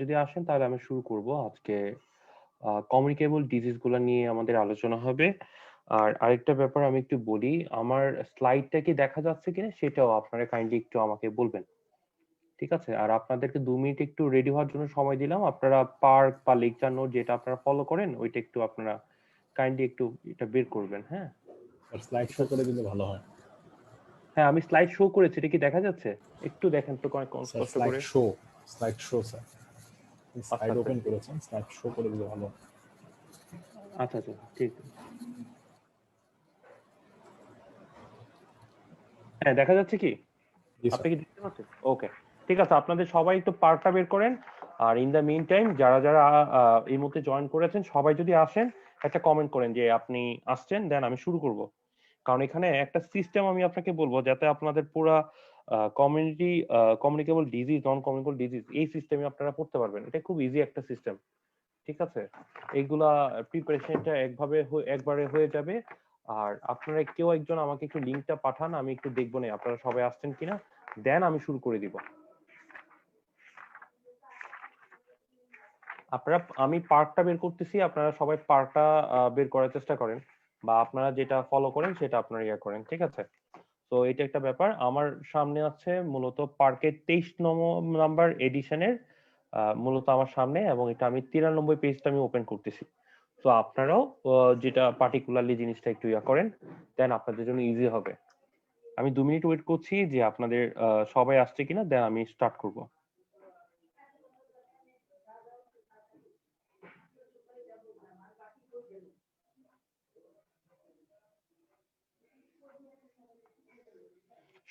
যদি আসেন তাহলে আমি শুরু করব আজকে। কমিউনিকেবল ডিজিজ গুলা নিয়ে আমাদের আলোচনা হবে। আর আরেকটা ব্যাপার আমি একটু বলি, আমার স্লাইডটা কি দেখা যাচ্ছে কিনা সেটাও আপনারা কাইন্ডলি একটু আমাকে বলবেন। ঠিক আছে? আর আপনাদেরকে 2 মিনিট একটু রেডি হওয়ার জন্য সময় দিলাম। আপনারা পার্ক বা লেকচার নোট যেটা আপনারা ফলো করেন ওইটা একটু আপনারা কাইন্ডলি একটু এটা বের করবেন। হ্যাঁ, স্লাইড শো করে দিলে ভালো হয়। হ্যাঁ আমি স্লাইড শো করেছি, এটা কি দেখা যাচ্ছে? একটু দেখেন তো স্যার কষ্ট করে। স্লাইড শো স্যার, আচ্ছা স্লাইড আচ্ছা ওপেন করেছেন, স্লাইড শো করে দিলে ভালো। আচ্ছা আচ্ছা ঠিক। হ্যাঁ দেখা যাচ্ছে কি? জি আপনি স্যার। কি দেখতে পাচ্ছেন? ওকে, ঠিক আছে। আপনাদের সবাই একটু পার্টটা বের করেন। আর ইন দ্য মিন টাইম যারা যারা এই মুহূর্তে জয়েন করেছেন সবাই যদি আসেন একটা কমেন্ট করেন যে আপনি আসছেন, দেন আমি শুরু করব। কারণ এখানে একটা সিস্টেম আমি আপনাকে বলবো যাতে আপনাদের পুরা community communicable disease, non communicable disease এই সিস্টেমে আপনারা পড়তে পারবেন। এটা খুব ইজি একটা সিস্টেম। ঠিক আছে, এইগুলা প্রিপারেশনটা একবারে হয়ে যাবে। আর আপনারা কেউ একজন আমাকে একটু লিংকটা পাঠান, আমি একটু দেখবো না আপনারা সবাই আসছেন কিনা, দেন আমি শুরু করে দিব। আমি পার্টটা বের করতেছি, আপনারা সবাই পার্টটা বের করার চেষ্টা করেন, বা আপনারা যেটা ফলো করেন সেটা আপনারা ইয়ে করেন। ঠিক আছে, তো এটা একটা ব্যাপার। আমার সামনে আছে মূলত পার্কের 23 নম্বর এডিশনের মূলত আমার সামনে, এবং এটা আমি 93 পেজটা আমি ওপেন করতেছি। তো আপনারাও যেটা পার্টিকুলারলি জিনিসটা একটু ইয়া করেন, দেন আপনাদের জন্য ইজি হবে। আমি 2 মিনিট ওয়েট করছি যে আপনাদের সবাই আসছে কিনা, দেন আমি স্টার্ট করব।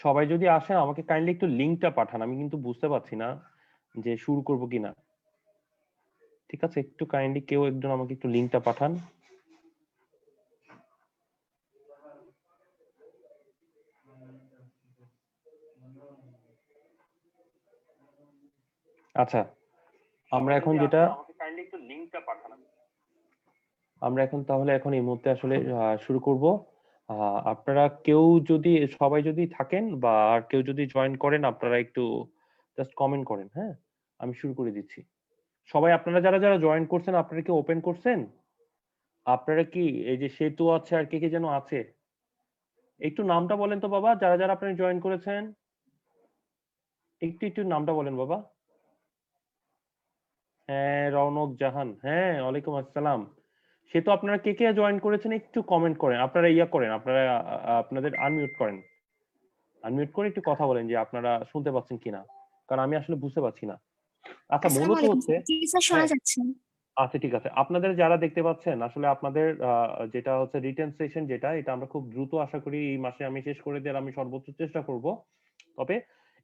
সবাই যদি আসেন আমাকে কাইন্ডলি একটু লিংকটা পাঠান, আমি কিন্তু বুঝতে পারছি না যে শুরু করব কিনা। ঠিক আছে, একটু কাইন্ডলি কেউ একজন আমাকে একটু লিংকটা পাঠান। আচ্ছা, আমরা এখন যেটা আমরা এখন তাহলে এখন এই মুহূর্তে আসলে শুরু করব। আপনারা কেউ যদি সবাই যদি থাকেন বা আর কেউ যদি জয়েন করেন আপনারা একটু জাস্ট কমেন্ট করেন। হ্যাঁ, আমি শুরু করে দিচ্ছি। সবাই আপনারা যারা যারা জয়েন করছেন আপনারা কি ওপেন করছেন? আপনারা কি এই যে সেতু আছে আর কে কে যেন আছে, একটু নামটা বলেন তো বাবা, যারা যারা আপনি জয়েন করেছেন একটু একটু নামটা বলেন বাবা। হ্যাঁ রৌনক জাহান, হ্যাঁ ওয়ালাইকুম আসসালাম। সে তো আপনারা কে কে জয়েন করেছেন একটু কমেন্ট করেন, আপনারা ইয়া করেন, আপনারা আপনাদের আনমিউট করেন, আনমিউট করে একটু কথা বলেন যে আপনারা শুনতে পাচ্ছেন কিনা, কারণ আমি আসলে বুঝতে পারছি না। আচ্ছা আসসালামু মূলত আলাইকুম হচ্ছে, জি স্যার শোনা হ্যাঁ যাচ্ছে। আচ্ছা ঠিক আছে, আপনাদের যারা দেখতে পাচ্ছেন আসলে আপনাদের যেটা হচ্ছে রিটেন সেশন, যেটা এটা আমরা খুব দ্রুত আশা করি এই মাসে আমি শেষ করে দেওয়ার আমি সর্বোচ্চ চেষ্টা করব। তবে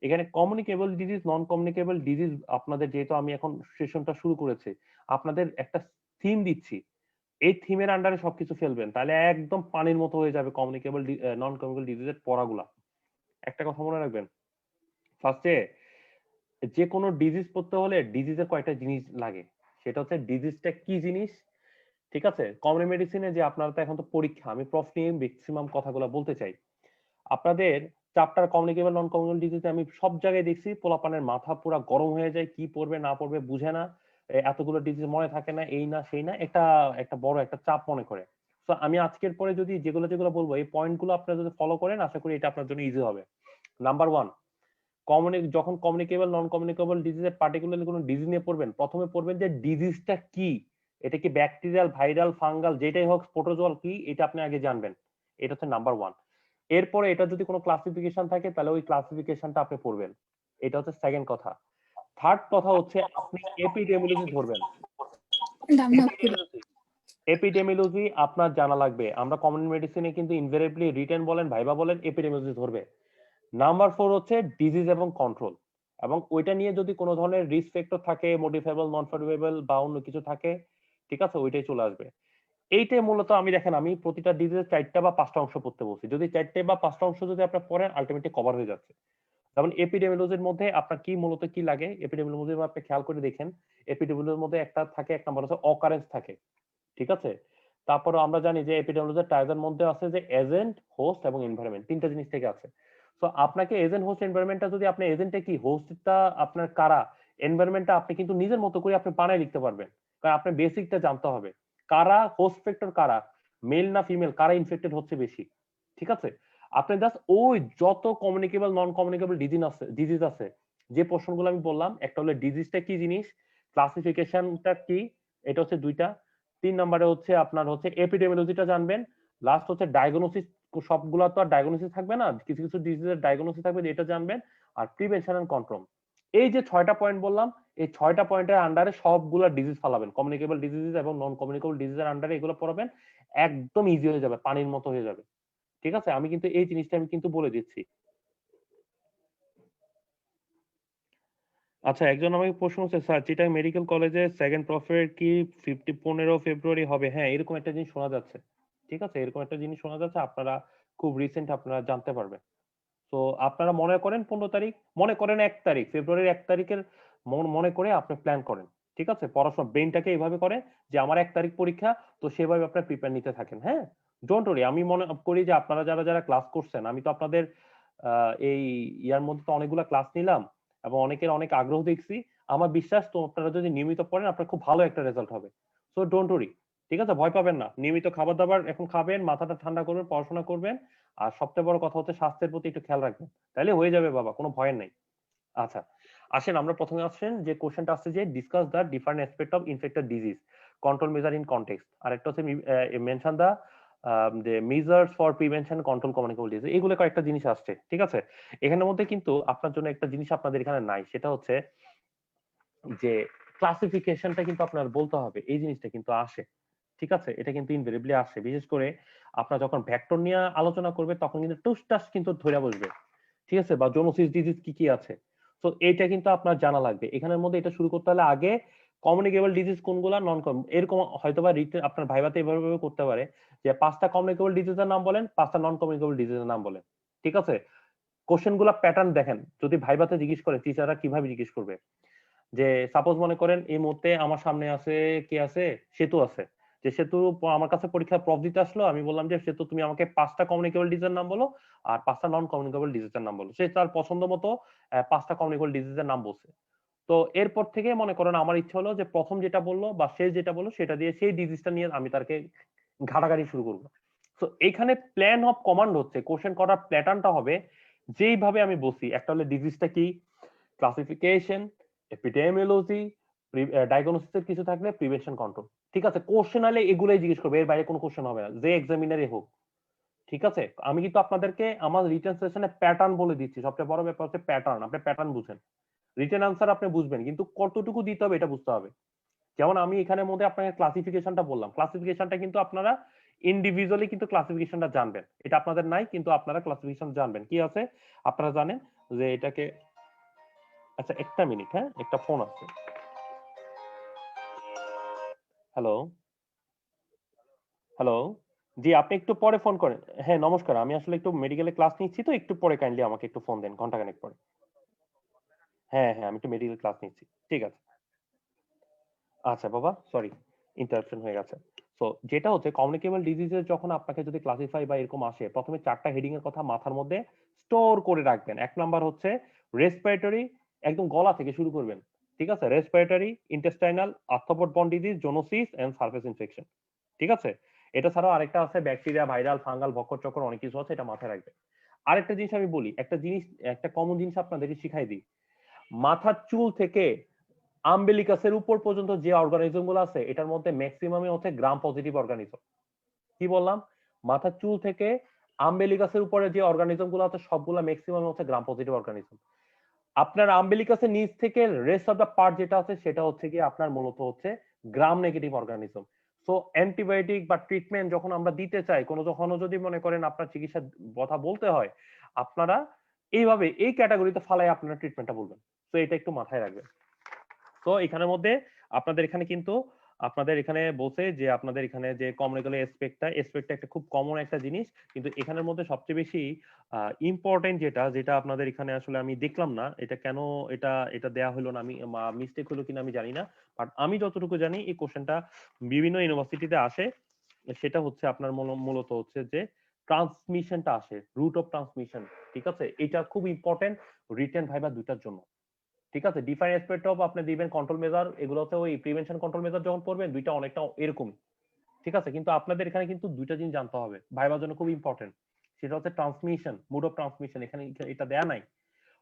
এখানে communicable disease, non communicable disease আপনাদের যেহেতু আমি এখন সেশনটা শুরু করেছি, আপনাদের একটা থিম দিচ্ছি, এই থিমের আন্ডারে সবকিছু ফেলবেন, তাহলে একদম পানির মতো হয়ে যাবে কমিউনিকেবল নন কমিউনিকেবল ডিজিজের পড়াগুলা। একটা কথা মনে রাখবেন, ফার্স্টে যে কোনো ডিজিজ পড়তে হলে ডিজিজের কয়েকটা জিনিস লাগে, সেটা হচ্ছে ডিজিজটা কি জিনিস। ঠিক আছে, কমিউনিটি মেডিসিনে যে আপনারা তো এখন তো পরীক্ষা, আমি প্রফ নিয়ে ম্যাক্সিমাম কথাগুলো বলতে চাই। আপনাদের চ্যাপ্টার কমিউনিকেবল নন কমিউনিকেবল ডিজিজে আমি সব জায়গায় দেখছি পোলাপানের মাথা পুরো গরম হয়ে যায়, কি পড়বে না পড়বে বুঝে না, এতগুলো ডিজিজ মনে থাকে না, এই না সেই না, একটা একটা বড় একটা চাপ মনে করে। তো আমি আজকের পরে যদি যেগুলো যেগুলো বলবো এই পয়েন্টগুলো আপনারা যদি ফলো করেন আশা করি এটা আপনার জন্য ইজি হবে। নাম্বার ওয়ান, যখন কমিউনিকেবল নন কমিউনিকেবল ডিজিজের পার্টিকুলারলি কোনো ডিজিজ নিয়ে পড়বেন, প্রথমে পড়বেন যে ডিজিজটা কি, এটা কি ব্যাকটেরিয়াল, ভাইরাল, ফাঙ্গাল, যেটাই হোক, প্রোটোজোয়াল কি, এটা আপনি আগে জানবেন। এটা হচ্ছে নাম্বার ওয়ান। এরপরে এটা যদি কোনো ক্লাসিফিকেশন থাকে তাহলে ওই ক্লাসিফিকেশনটা আপনি পড়বেন, এটা হচ্ছে সেকেন্ড কথা। থার্ড কথা হচ্ছে আপনি এপিডেমিওলজি ধরবেন। এপিডেমিওলজি আপনার জানা লাগবে, আমরা কমিউনিটি মেডিসিনে কিন্তু ইনভেরিয়েবলি রিটেন বলেন ভাইবা বলেন এপিডেমিওলজি ধরবে। নাম্বার ফোর হচ্ছে ডিজিজ এবং কন্ট্রোল, এবং ওইটা নিয়ে যদি কোনো ধরনের রিস্ক ফ্যাক্টর থাকে, মডিফাইবল নন মডিফাইবল বা অন্য কিছু থাকে, ঠিক আছে, ওইটাই চলে আসবে। এইটাই মূলত আমি দেখেন আমি প্রতিটা ডিজিজের 4টা বা 5টা অংশ পড়তে বলছি, যদি 4টে বা 5টা অংশ যদি আপনি পড়েন আলটিমেটলি কভার হয়ে যাচ্ছে। যেমন এপিডেমিওলজির মধ্যে আপনার কি মূলত কি লাগে, এপিডেমিওলজির আপনি খেয়াল করে দেখেন, এপিডেমিওলজির মধ্যে একটা থাকে, এক নম্বর হচ্ছে অকারেন্স থাকে। ঠিক আছে, তারপরে আমরা জানি যে এপিডেমিওলজির টাইপের মধ্যে আছে যে এজেন্ট, হোস্ট এবং এনভায়রনমেন্ট, তিনটা জিনিস থেকে আছে। তো আপনাকে এজেন্ট, হোস্ট, এনভায়রনমেন্টটা যদি আপনি এজেন্টে কি, হোস্টটা আপনার কারা, এনভায়রনমেন্টটা আপনি কিন্তু নিজের মতো করে আপনি বানায় লিখতে পারবেন, কারণ আপনার বেসিকটা জানতে হবে কারা হোস্ট ফ্যাক্টর, কারা মেল না ফিমেল, কারা ইনফেক্টেড হচ্ছে বেশি। ঠিক আছে, আপনি জাস্ট ওই যত কমিউনিকেবল নন কমিউনিকেবল ডিজিজ আছে যে প্রশ্নগুলো আমি বললাম, একটা হলো ডিজিজটা কি জিনিস, ক্লাসিফিকেশনটা কি, এটা হচ্ছে দুইটা। 3 নম্বরে হচ্ছে আপনার হচ্ছে এপিডেমিওলজিটা জানবেন। লাস্ট হচ্ছে ডায়াগনোসিস, সবগুলা তো আর ডায়াগনোসিস থাকবে না, কিছু কিছু ডিজিজের ডায়াগনোসিস থাকবে, এটা জানবেন। আর প্রিভেনশন এন্ড কন্ট্রোল, এই যে 6টা পয়েন্ট বললাম, এই 6টা পয়েন্টের আন্ডারে সবগুলা ডিজিজ ফালাবেন, কমিউনিকেবল ডিজিজ এবং নন কমিউনিকেবল ডিজিজের আন্ডারে এগুলো পড়াবেন, একদম ইজি হয়ে যাবে, পানির মতো হয়ে যাবে। ঠিক আছে, আমি কিন্তু এই জিনিসটা আমি কিন্তু বলে দিচ্ছি। আচ্ছা, একজন আমাকে প্রশ্ন করছে, স্যার চিটাং মেডিকেল কলেজে সেকেন্ড প্রফের কি 15 ফেব্রুয়ারি হবে? হ্যাঁ, এরকম একটা জিনিস শোনা যাচ্ছে। ঠিক আছে, এরকম একটা জিনিস শোনা যাচ্ছে, আপনারা খুব রিসেন্ট আপনারা জানতে পারবেন। তো আপনারা মনে করেন 15 তারিখ, মনে করেন 1 তারিখ, ফেব্রুয়ারির 1 তারিখের মনে করে আপনি প্ল্যান করেন। ঠিক আছে, পড়াশোনা ব্রেনটাকে এইভাবে করেন যে আমার 1 তারিখ পরীক্ষা, তো সেভাবে আপনার প্রিপেয়ার নিতে থাকেন। হ্যাঁ, ডোন্ট ওরি, আমি মনে করি যে আপনারা যারা যারা ক্লাস করছেন, আমি তো আপনাদের এই ইয়ার মধ্যে তো অনেকগুলা ক্লাস নিলাম এবং অনেকের অনেক আগ্রহ দেখছি। আমার বিশ্বাস তো আপনারা যদি নিয়মিত পড়েন আপনার খুব ভালো একটা রেজাল্ট হবে। সো ডোন্ট ওরি, ঠিক আছে, ভয় পাবেন না, নিয়মিত খাবার দাবার এখন খাবেন, মাথাটা ঠান্ডা করবেন, পড়াশোনা করবেন। আর সবচেয়ে বড় কথা হচ্ছে স্বাস্থ্যের প্রতি একটু খেয়াল রাখবেন, তাহলে হয়ে যাবে বাবা, কোনো ভয়ের নাই। আচ্ছা, আসেন আমরা প্রথমে আসেন যে কোশ্চেনটা আসছে যে discuss the different aspect of infected disease, control measure in context. আর একটা হচ্ছে মেনশন দা যে measures for prevention control communicable disease. এগুলো কয়েকটা জিনিস আসছে। ঠিক আছে, এখানের মধ্যে কিন্তু আপনার জন্য একটা জিনিস আপনাদের এখানে নাই, সেটা হচ্ছে যে ক্লাসিফিকেশনটা কিন্তু আপনার বলতে হবে, এই জিনিসটা কিন্তু আসে। ঠিক আছে, এটা কিন্তু ইনভেরিয়েবলি আসে, বিশেষ করে আপনার যখন ভেক্টর নিয়ে আলোচনা করবে তখন কিন্তু টুসটাস কিন্তু ধরে বসবে। ঠিক আছে, বা জোনোসিস ডিজিজ কি কি আছে, তো এইটা কিন্তু আপনার জানা লাগবে। এখানের মধ্যে এটা শুরু করতে হলে আগে কমিউনিকেবল ডিজিজ কোনগুলা, নন কম, এরকম হয়তোবা আপনার ভাইভাতে এভাবে করতে পারে যে 5টা কমিউনিকেবল ডিজিজের নাম বলেন, 5টা নন কমিউনিকেবল ডিজিজের নাম বলেন। ঠিক আছে, কোশ্চেন গুলা প্যাটার্ন দেখেন, যদি ভাইভাতে জিজ্ঞেস করে টিচাররা কিভাবে জিজ্ঞেস করবে, যে সাপোজ মনে করেন এই মুহূর্তে আমার সামনে আছে, কি আছে, সেতু আছে, যে সেতু আমার কাছে পরীক্ষা প্রফ দিতে আসলো, আমি বললাম যে সেতু তুমি আমাকে 5টা কমিউনিকেবল ডিজিজের নাম বলো আর 5টা নন কমিউনিকেবল ডিজিজের নাম বলো। সে তার পছন্দ মতো 5টা কমিউনিকেবল ডিজিজের নাম বলছে। তো এরপর থেকে মনে করেন আমার ইচ্ছা হলো যে প্রথম যেটা বললো বা শেষ যেটা বললো সেটা দিয়ে সেই ডিজিজটা নিয়ে আমি তাকে ঘাটাঘাটি শুরু করবো। তো এখানে প্ল্যান অফ কমান্ড হচ্ছে, কোশ্চেন করার প্যাটার্নটা হবে যেইভাবে আমি বলছি, একটা হলো ডিজিজটা কি, ক্লাসিফিকেশন, এপিডেমিওলজি, ডায়াগনোসিসের কিছু থাকলে প্রিভেনশন কন্ট্রোল। ঠিক আছে, কোশ্চেন হলে এগুলাই জিজ্ঞেস করবে, এর বাইরে কোনো কোশ্চেন হবে না, যে এক্সামিনারই হোক। ঠিক আছে, আমি কিন্তু আপনাদেরকে আমার রিটেন সেশনে প্যাটার্ন বলে দিচ্ছি, সবচেয়ে বড় ব্যাপার হচ্ছে প্যাটার্ন, আপনি প্যাটার্ন বুঝেন, রিটেন আনসার আপনি বুঝবেন, কিন্তু কতটুকু দিতে হবে এটা বুঝতে হবে। যেমন আমি এখানের মধ্যে আপনাকে ক্লাসিফিকেশনটা বললাম, ক্লাসিফিকেশনটা কিন্তু আপনারা ইন্ডিভিজুয়ালি কিন্তু ক্লাসিফিকেশনটা জানবেন, এটা আপনাদের নাই, কিন্তু আপনারা ক্লাসিফিকেশন জানবেন কি আছে, আপনারা জানেন যে এটাকে। আচ্ছা, একটা মিনিট, হ্যাঁ, একটা ফোন আসছে। হ্যালো, হ্যালো, জি আপনি একটু পরে ফোন করেন। হ্যাঁ নমস্কার, আমি আসলে একটু মেডিকেলে ক্লাস নিচ্ছি, তো একটু পরে কাইন্ডলি আমাকে একটু ফোন দেন, ঘন্টাখানেক পরে। হ্যাঁ হ্যাঁ, আমি একটু মেডিকেল ক্লাস নিচ্ছি। ঠিক আছে। আচ্ছা বাবা, সরি, ইন্টারাপশন হয়ে গেছে। সো যেটা হচ্ছে কমিউনিকেবল ডিজিজেস যখন আপনাকে যদি ক্লাসিফাই বা এরকম আসে, প্রথমে 4টা হেডিং এর কথা মাথার মধ্যে স্টোর করে রাখবেন। 1 নাম্বার হচ্ছে রেসপিরেটরি, একদম গলা থেকে শুরু করবেন। ঠিক আছে, রেসপিরেটরি, ইন্টেস্টাইনাল, আর্থ্রোপড বন্ড disease, zoonosis and surface infection. ঠিক আছে, এটা ছাড়াও আরেকটা আছে ব্যাকটেরিয়া, ভাইরাল, ফাঙ্গাল, ভক্ষর চক্র, অনেক কিছু আছে, এটা মাথায় রাখবেন। আরেকটা জিনিস আমি বলি, একটা জিনিস, একটা কমন জিনিস আপনাদেরকে শিখাই দিই, মাথার চুল থেকে আম্বেলিকাসের উপর পর্যন্ত যে অর্গানিজম গুলো আছে এটার মধ্যে ম্যাক্সিমামই হচ্ছে গ্রাম পজিটিভ অর্গানিজম। কি বললাম, মাথার চুল থেকে আম্বেলিকাসের উপরে যে অর্গানিজম গুলো আছে সবগুলা ম্যাক্সিমাম হচ্ছে গ্রাম পজিটিভ অর্গানিজম। আপনার আম্বেলিকাসের নিচ থেকে রেস্ট অফ দা পার্ট যেটা আছে সেটা হচ্ছে কি আপনার মূলত হচ্ছে gram negative organism. So antibiotic বা ট্রিটমেন্ট যখন আমরা দিতে চাই, কোনো যখন যদি মনে করেন আপনার চিকিৎসার কথা বলতে হয়, আপনারা এইভাবে এই ক্যাটাগরিতে ফালাই আপনারা ট্রিটমেন্টটা বলবেন। তো এটা একটু মাথায় রাখবেন। তো এখানের মধ্যে আপনাদের এখানে কিন্তু আপনাদের এখানে বলছে যে আপনাদের এখানে যে কমিউনিকেবল এসপেক্টটা একটা খুব কমন একটা জিনিস, কিন্তু এখানের মধ্যে সবচেয়ে বেশি ইম্পর্টেন্ট যেটা যেটা আপনাদের এখানে আসলে আমি দেখলাম না, এটা কেন এটা এটা দেয়া হলো না, আমি মিস্টেক হলো কিনা আমি জানি না, বাট আমি যতটুকু জানি এই কোশ্চেনটা বিভিন্ন ইউনিভার্সিটিতে আসে। সেটা হচ্ছে আপনার মূলত হচ্ছে যে ট্রান্সমিশনটা আসে, রুট অফ ট্রান্সমিশন। ঠিক আছে, এটা খুব ইম্পর্টেন্ট রিটেন ভাইবা দুইটার জন্য। ঠিক আছে, ডিফাইন অ্যাসপেক্ট অফ আপনি দিবেন কন্ট্রোল মেজার, এগুলো হচ্ছে ওই প্রিভেনশন কন্ট্রোল মেজার যখন পড়বেন দুইটা অনেকটা এরকমই। ঠিক আছে, কিন্তু আপনাদের এখানে কিন্তু দুইটা জিনিস জানতে হবে ভাইবার জন্য খুব ইম্পর্টেন্ট। সেটা হচ্ছে ট্রান্সমিশন, মোড অফ ট্রান্সমিশন। এখানে এটা দেয়া নাই।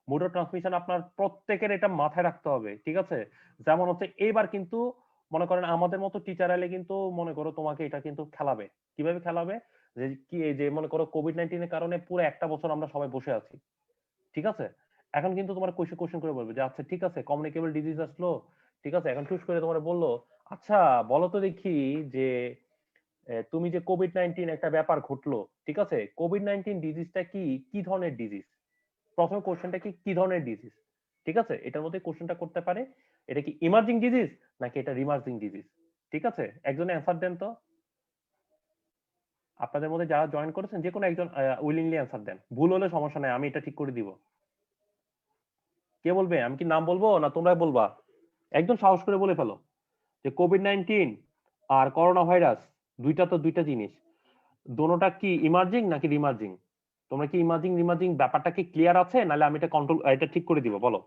মোড অফ ট্রান্সমিশন আপনার প্রত্যেকের এটা মাথায় রাখতে হবে। ঠিক আছে, যেমন হচ্ছে এইবার কিন্তু মনে করেন আমাদের মতো টিচার এলে কিন্তু মনে করো তোমাকে এটা কিন্তু খেলাবে। কিভাবে খেলাবে? যে কি এই যে মনে করো কোভিড-19 এর কারণে পুরো একটা বছর আমরা সবাই বসে আছি। ঠিক আছে, এখন কিন্তু তোমার কোশ্চেন করে বলবে যে আচ্ছা ঠিক আছে কমিউনিকেবল ডিজিজ আসলো, ঠিক আছে, এখন চুজ করে তোমার বললো আচ্ছা বলো তো দেখি যে তুমি যে কোভিড-19 একটা ব্যাপার ঘটলো, ঠিক আছে, কোভিড-19 ডিজিজটা কি, কি ধরনের ডিজিজ? প্রথম কোশ্চেনটা কি ধরনের ডিজিজ? ঠিক আছে, এটার মধ্যে কোশ্চেনটা করতে পারে এটা কি ইমার্জিং ডিজিজ নাকি এটা রিমার্জিং ডিজিজ। ঠিক আছে, একজনে অ্যান্সার দেন তো। আপনাদের মধ্যে যারা জয়েন করেছেন যে কোনো একজন উইলিংলি অ্যান্সার দেন, ভুল হলে সমস্যা নাই, আমি এটা ঠিক করে দিব। কে বলবে? আমি কি নাম বলবো না তোমরা বলবা? একদম সাহস করে বলে ফেলো যে কোভিড-19 আর করোনা ভাইরাস দুইটা তো দুইটা জিনিস, দোনোটা কি ইমার্জিং নাকি রিমার্জিং? তোমরা কি ইমার্জিং রিমার্জিং ব্যাপারটা কি ক্লিয়ার আছে, নাহলে আমি এটা ঠিক করে দিব? বলো,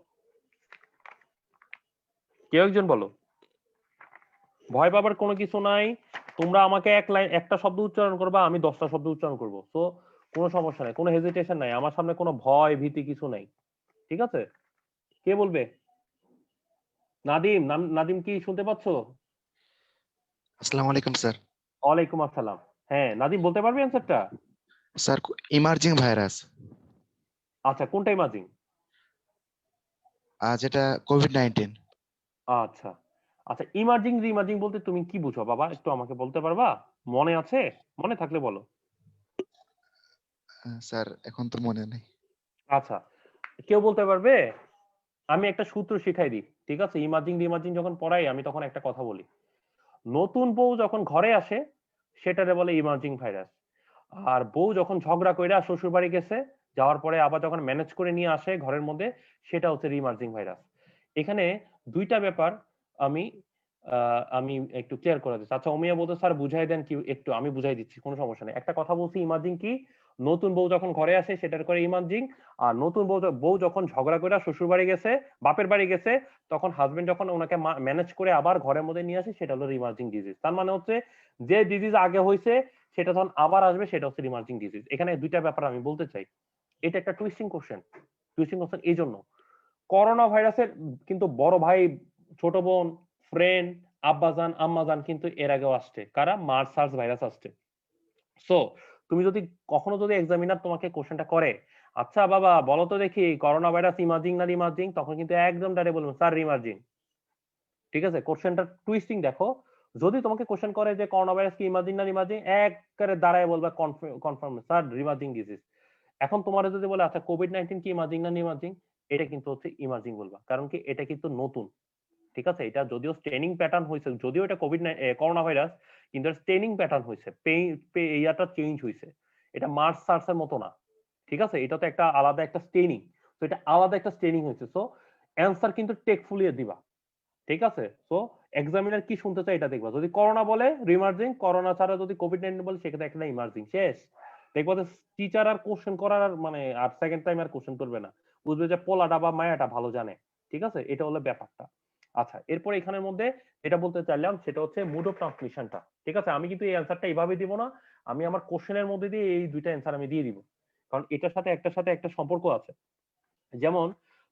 কেউ একজন বলো। ভয় পাবার কোনো কিছু নাই। তোমরা আমাকে একটা শব্দ উচ্চারণ করবা, আমি 10টা শব্দ উচ্চারণ করবো। তো কোনো সমস্যা নাই, কোনো হেজিটেশন নাই, আমার সামনে কোনো ভয় ভীতি কিছু নাই। ঠিক আছে, কে বলবে? নাদিম, নাদিম কি শুনতে পাচ্ছো? আসসালামু আলাইকুম স্যার। ওয়ালাইকুম আসসালাম। হ্যাঁ নাদিম, বলতে পারবি অ্যান্সারটা? স্যার ইমার্জিং ভাইরাস, আচ্ছা, কোনটা ইমার্জিং? যেটা কোভিড-19। আচ্ছা আচ্ছা, ইমার্জিং রিমার্জিং বলতে তুমি কি বুঝো বাবা, একটু আমাকে বলতে পারবা? মনে আছে? মনে থাকলে বলো। স্যার এখন তো মনে নেই। আচ্ছা, কেউ বলতে পারবে? আমি একটা সূত্র শিখাই দিই। ঠিক আছে, ইমার্জিং রিমার্জিং যখন পড়াই আমি তখন একটা কথা বলি, নতুন বউ যখন ঘরে আসে সেটারে বলে ইমার্জিং ভাইরাস। আর বউ যখন ঝগড়া কইরা শ্বশুর বাড়ি গেছে, যাওয়ার পরে আবার যখন ম্যানেজ করে নিয়ে আসে ঘরের মধ্যে, সেটা হচ্ছে রিমার্জিং ভাইরাস। এখানে দুইটা ব্যাপার আমি আমি একটু ক্লিয়ার করে দিচ্ছি। আচ্ছা অমিয়া বলতে স্যার বুঝাই দেন কি একটু, আমি বুঝাই দিচ্ছি, কোনো সমস্যা নেই। একটা কথা বলছি, ইমার্জিং কি, নতুন বউ যখন ঘরে আসে সেটার করে ইমার্জিং। আর নতুন বউ যখন ঝগড়া করে শ্বশুর বাড়ি গেছে, বাপের বাড়ি গেছে, তখন হাজবেন্ড যখন ওনাকে ম্যানেজ করে আবার ঘরের মধ্যে নিয়ে আসে, সেটা হলো রিমার্জিং ডিজিজ। তার মানে হচ্ছে যে ডিজিজ আগে হয়েছে সেটা যখন আবার আসবে সেটা হচ্ছে রিমার্জিং ডিজিজ। এখানে দুইটা ব্যাপার আমি বলতে চাই। এটা একটা টুইস্টিং কোশ্চেন। টুইস্টিং কোশ্চেন এই জন্য, করোনা ভাইরাসের কিন্তু বড় ভাই, ছোট বোন, ফ্রেন্ড, আব্বাজান আম্মাজান কিন্তু এর আগেও আসছে। কারা? মার্স সার্স ভাইরাস আসছে। সো তুমি যদি কখনো যদি এক্সামিনার তোমাকে কোশ্চেনটা করে আচ্ছা বাবা বলো তো দেখি করোনা ভাইরাস ইমার্জিং না রিমার্জিং, তখন কিন্তু একদম ডাইরেক্ট বলবেন স্যার রিমার্জিং। ঠিক আছে, কোশ্চেনটা টুইস্টিং দেখো। যদি তোমাকে কোশ্চেন করে যে করোনা ভাইরাস কি ইমার্জিং না রিমার্জিং, একবারে দাঁড়ায় বলবা কনফার্ম স্যার রিমার্জিং ডিজিজ। এখন তোমার যদি বলে আচ্ছা কোভিড-19 কি ইমার্জিং না রিমার্জিং, এটা কিন্তু হচ্ছে ইমার্জিং বলবা, কারণ কি এটা কিন্তু নতুন। ঠিক আছে, এটা যদিও স্টেনিং প্যাটার্ন হয়েছে, যদিও এটা করোনা ভাইরাস, কিন্তু স্টেনিং প্যাটার্ন হয়েছে, ইয়াটা চেঞ্জ হয়েছে। এটা মার্স সার্স এর মতো না। ঠিক আছে, এটা তো একটা আলাদা একটা স্টেনিং। তো এটা আলাদা একটা স্টেনিং হয়েছে। সো অ্যান্সার কিন্তু টেকফুলি দিবা। ঠিক আছে, সো এক্সামিনার কি শুনতে চাই এটা দেখবা। যদি করোনা বলে রিমার্জিং, করোনা ছাড়া যদি কোভিড-19 বলে সেক্ষেত্রে একটা ইমার্জিং, শেষ। দেখবো যে টিচার আর কোশ্চেন করার আর মানে আর সেকেন্ড টাইম আর কোশ্চেন করবে না, বুঝবে যে পোলাটা বা মায়াটা ভালো জানে। ঠিক আছে, এটা হলো ব্যাপারটা। আচ্ছা, এরপর এখানের মধ্যে যেটা বলতে চাইলাম সেটা হচ্ছে মুড অফ ট্রান্সমিশনটা। ঠিক আছে, আমি কিন্তু এই অ্যান্সারটা এইভাবে দিব না, আমি আমার কোশ্চেনের মধ্যে দিয়ে এই দুইটা অ্যান্সার আমি দিয়ে দিব, কারণ এটার সাথে একটা সম্পর্ক আছে। যেমন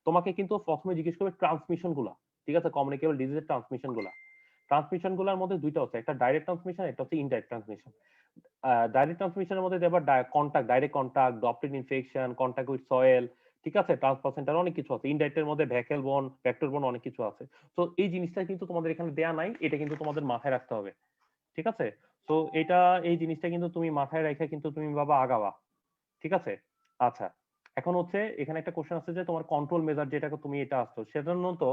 তোমাকে কিন্তু প্রথমে জিজ্ঞেস করবে ট্রান্সমিশন গুলা। ঠিক আছে, কমিউনিকেবল ডিজিজের ট্রান্সমিশন গুলা। ট্রান্সমিশন গুলার মধ্যে দুইটা হচ্ছে, একটা ডাইরেক্ট ট্রান্সমিশন, একটা হচ্ছে ইনডাইরেক্ট ট্রান্সমিশন। ডাইরেক্ট ট্রান্সমিশনের মধ্যে দেবার contact, direct contact, droplet infection, contact with soil, ঠিক আছে, ট্রান্সপ্লাসেন্টার অনেক কিছু আছে। ইনডাইরেক্টের মধ্যে ভ্যাকেল বোন, ভেক্টর বোন, অনেক কিছু আছে। তো এই জিনিসটা কিন্তু তোমাদের এখানে দেয়া নাই, এটা কিন্তু তোমাদের মাথায় রাখতে হবে। ঠিক আছে, তো এটা এই জিনিসটা কিন্তু তুমি মাথায় রেখে কিন্তু তুমি বাবা আগাবা। ঠিক আছে, আচ্ছা, এখন হচ্ছে এখানে একটা কোশ্চেন আছে যে তোমার কন্ট্রোল মেজার যেটাকে তুমি এটা আসছো, সাধারণত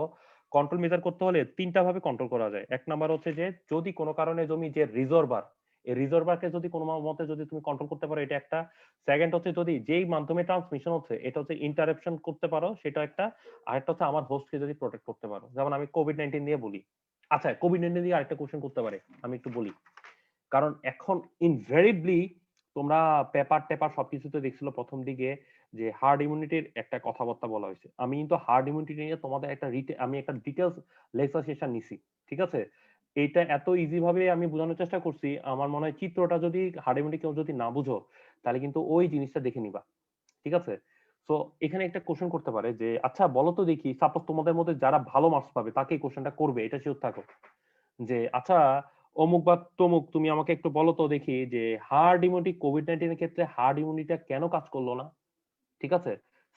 কন্ট্রোল মেজার করতে হলে তিনটা ভাবে কন্ট্রোল করা যায়। এক নাম্বার হচ্ছে যে যদি কোনো কারণে জমি যে রিজর্ভার, এই রিজর্ভারকে যদি কোনো মতে যদি তুমি কন্ট্রোল করতে পারো, এটা একটা। সেকেন্ড হচ্ছে যদি যেই মাধ্যমে ট্রান্সমিশন হচ্ছে এটা হচ্ছে ইন্টারাপশন করতে পারো, সেটা একটা। আরেকটা হচ্ছে আমার হোস্টকে যদি প্রোটেক্ট করতে পারো, যেমন আমি কোভিড-19 দিয়ে বলি। আচ্ছা, কোভিড-19 দিয়ে আরেকটা কোশ্চেন করতে পারে, আমি একটু বলি। কারণ এখন ইনভেরিবলি তোমরা পেপার টেপার সবকিছুতে দেখছিল প্রথম দিকে যে হার্ড ইমিউনিটির একটা কথাবার্তা বলা হয়েছে। আমি কিন্তু হার্ড ইমিউনিটি নিয়ে তোমাদের আমি একটা ডিটেলস লেকচার সেশন নিছি, ঠিক আছে? এটা এত ইজি ভাবে আমি বোঝানোর চেষ্টা করছি, আমার মনে হয় চিত্রটা যদি হার্ড ইমিউনিটি কেউ যদি না বুঝো তাহলে কিন্তু ওই জিনিসটা দেখে নিবা, ঠিক আছে? সো এখানে একটা কোশ্চেন করতে পারে যে আচ্ছা বলো তো দেখি, সাপোজ তোমাদের মধ্যে যারা ভালো মার্কস পাবে তাকে এই কোশ্চেনটা করবে, এটা শিওর থাকো যে আচ্ছা অমুক বা তমুক তুমি আমাকে একটু বলো তো দেখি যে হার্ড ইমিউনিটি কোভিড-19 এর ক্ষেত্রে হার্ড ইমিউনিটিটা কেন কাজ করলো না, ঠিক আছে?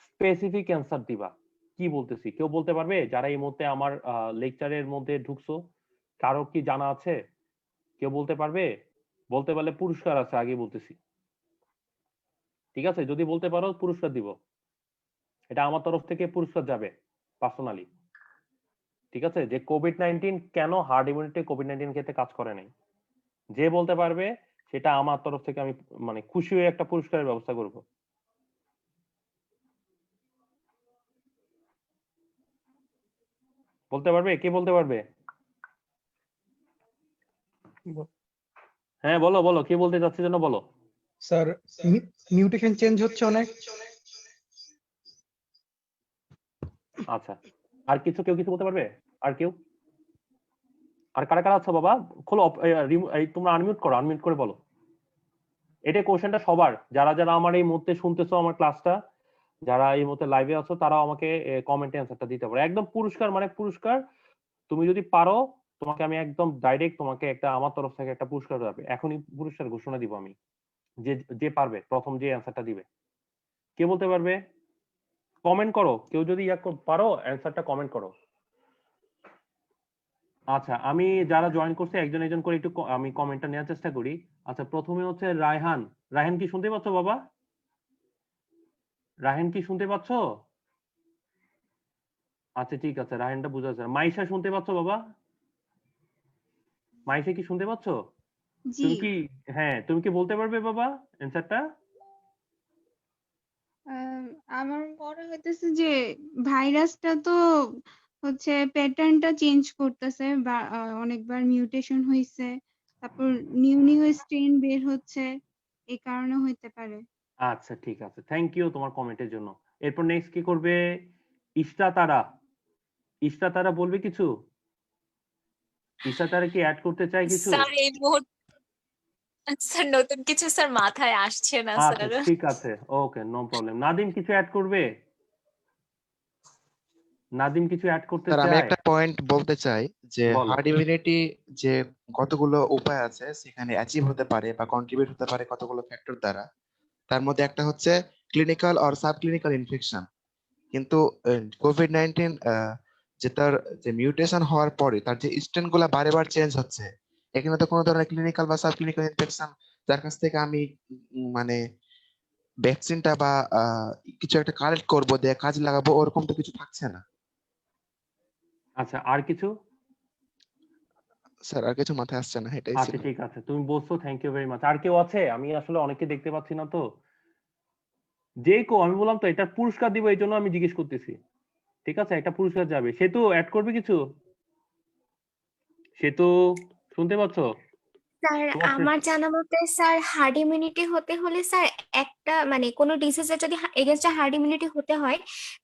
স্পেসিফিক অ্যান্সার দিবা। কি বলতেছি কেউ বলতে পারবে যারা এই মুহূর্তে আমার লেকচারের মধ্যে ঢুকছো? কারো কি জানা আছে? কেউ বলতে পারবে? বলতে পারলে পুরস্কার আছে, আগে বলতেছি, ঠিক আছে? যদি বলতে পারো পুরস্কার দিব, এটা আমার তরফ থেকে পুরস্কার যাবে পার্সোনালি, ঠিক আছে? যে কোভিড-19 কেন হার্ড ইমিউনিটি কোভিড-19 ক্ষেত্রে কাজ করে নাই, যে বলতে পারবে সেটা আমার তরফ থেকে আমি মানে খুশি হয়ে একটা পুরস্কারের ব্যবস্থা করব। বলতে পারবে? কে বলতে পারবে? হ্যাঁ বলো বলো, কে বলতে চাচ্ছে যেন বলো। স্যার মিউটেশন চেঞ্জ হচ্ছে অনেক। আচ্ছা, আর কেউ কিছু বলতে পারবে? আর কেউ? আর কারা কারা আছো বাবা? খোলো, তোমরা আনমিউট করে বলো। এটা কোশ্চেনটা সবার, যারা যারা আমার এই মুহূর্তে শুনতেছো আমার ক্লাসটা, যারা এই মুহূর্তে লাইভে আছো তারাও আমাকে কমেন্টে অ্যান্সারটা দিতে পারো। একদম পুরস্কার মানে পুরস্কার, তুমি যদি পারো তোমাকে আমি একদম ডাইরেক্ট তোমাকে একটা আমার তরফ থেকে একটা পুরস্কার যাবে, এখনই পুরস্কার ঘোষণা দিব আমি। যে যে পারবে প্রথম যে অ্যান্সারটা দিবে, কে বলতে পারবে? কমেন্ট করো, কেউ যদি পারো অ্যান্সারটা কমেন্ট করো। আচ্ছা, আমি যারা জয়েন করছে একজন একজন করে একটু আমি কমেন্টটা নেওয়ার চেষ্টা করি। আচ্ছা, প্রথমে হচ্ছে রায়হান। রায়হান কি শুনতে পাচ্ছ বাবা? রায়হান কি শুনতে পাচ্ছ? আচ্ছা ঠিক আছে, রায়হানটা বোঝা যায়। মাইশা শুনতে পাচ্ছ বাবা? মাইশা কি শুনতে পাচ্ছ? জি। তুমি কি, হ্যাঁ তুমি কি বলতে পারবে বাবা অ্যান্সারটা? আমার মনে হইতেছে যে ভাইরাসটা তো হচ্ছে প্যাটার্নটা চেঞ্জ করতেছে বা অনেকবার মিউটেশন হইছে, তারপর নিউ নিউ স্ট্রেন বের হচ্ছে, এই কারণে হইতে পারে। আচ্ছা ঠিক আছে, থ্যাংক ইউ তোমার কমেন্টের জন্য। এরপর নেক্সট কি করবে? ইশরা তারা। ইশরা তারা বলবে কিছু? ইশরা তারা কি অ্যাড করতে চায় কিছু? স্যার এই মুহূর্তে স্যার নতুন কিছু স্যার মাথায় আসছে না আচ্ছা স্যার। ঠিক আছে, ওকে, নো প্রবলেম। নাদিম কিছু অ্যাড করবে? নাদিম কিছু অ্যাড করতে স্যার আমি চায়? একটা পয়েন্ট বলতে চাই যে বলো। হার্ড ইমিউনিটি যে কতগুলো উপায় আছে সেখানে অ্যাচিভ হতে পারে বা কন্ট্রিবিউট হতে পারে কতগুলো ফ্যাক্টর দ্বারা। তার মধ্যে একটা হচ্ছে clinical or sub clinical infection. কিন্তু কোভিড-19 যে তার যে মিউটেশন হওয়ার পরে তার যে স্ট্রেন গুলা বারে বার চেঞ্জ হচ্ছে, এখানে তো কোনো ধরনের ক্লিনিক্যাল বা সাব ক্লিনিক্যাল ইনফেকশন যার কাছ থেকে আমি মানে ভ্যাকসিনটা বা কিছু একটা কালেক্ট করবো দিয়ে কাজে লাগাবো ওরকম তো কিছু থাকছে না। আচ্ছা, আর কিছু? স্যার আর কিছু মাথায় আসছে না, এটাই আচ্ছা ছিল। ঠিক আছে, তুমি বলছো, থ্যাংক ইউ ভেরি মাচ। আর কেউ আছে? আমি আসলে অনেকে দেখতে পাচ্ছি না তো। যে কেউ, আমি বললাম তো এটা পুরস্কার দিব, এই জন্য আমি জিজ্ঞেস করতেছি, ঠিক আছে? একটা পুরস্কার যাবে। সেতু অ্যাড করবে কিছু? সেতু শুনতে পাচ্ছ? স্যার তোমার আমার জানা মতে স্যার হার্ড ইমিউনিটি হতে হলে স্যার একটা মানে কোনো ডিজিজের যদি এগেনস্টে হার্ড ইমিউনিটি হতে হয়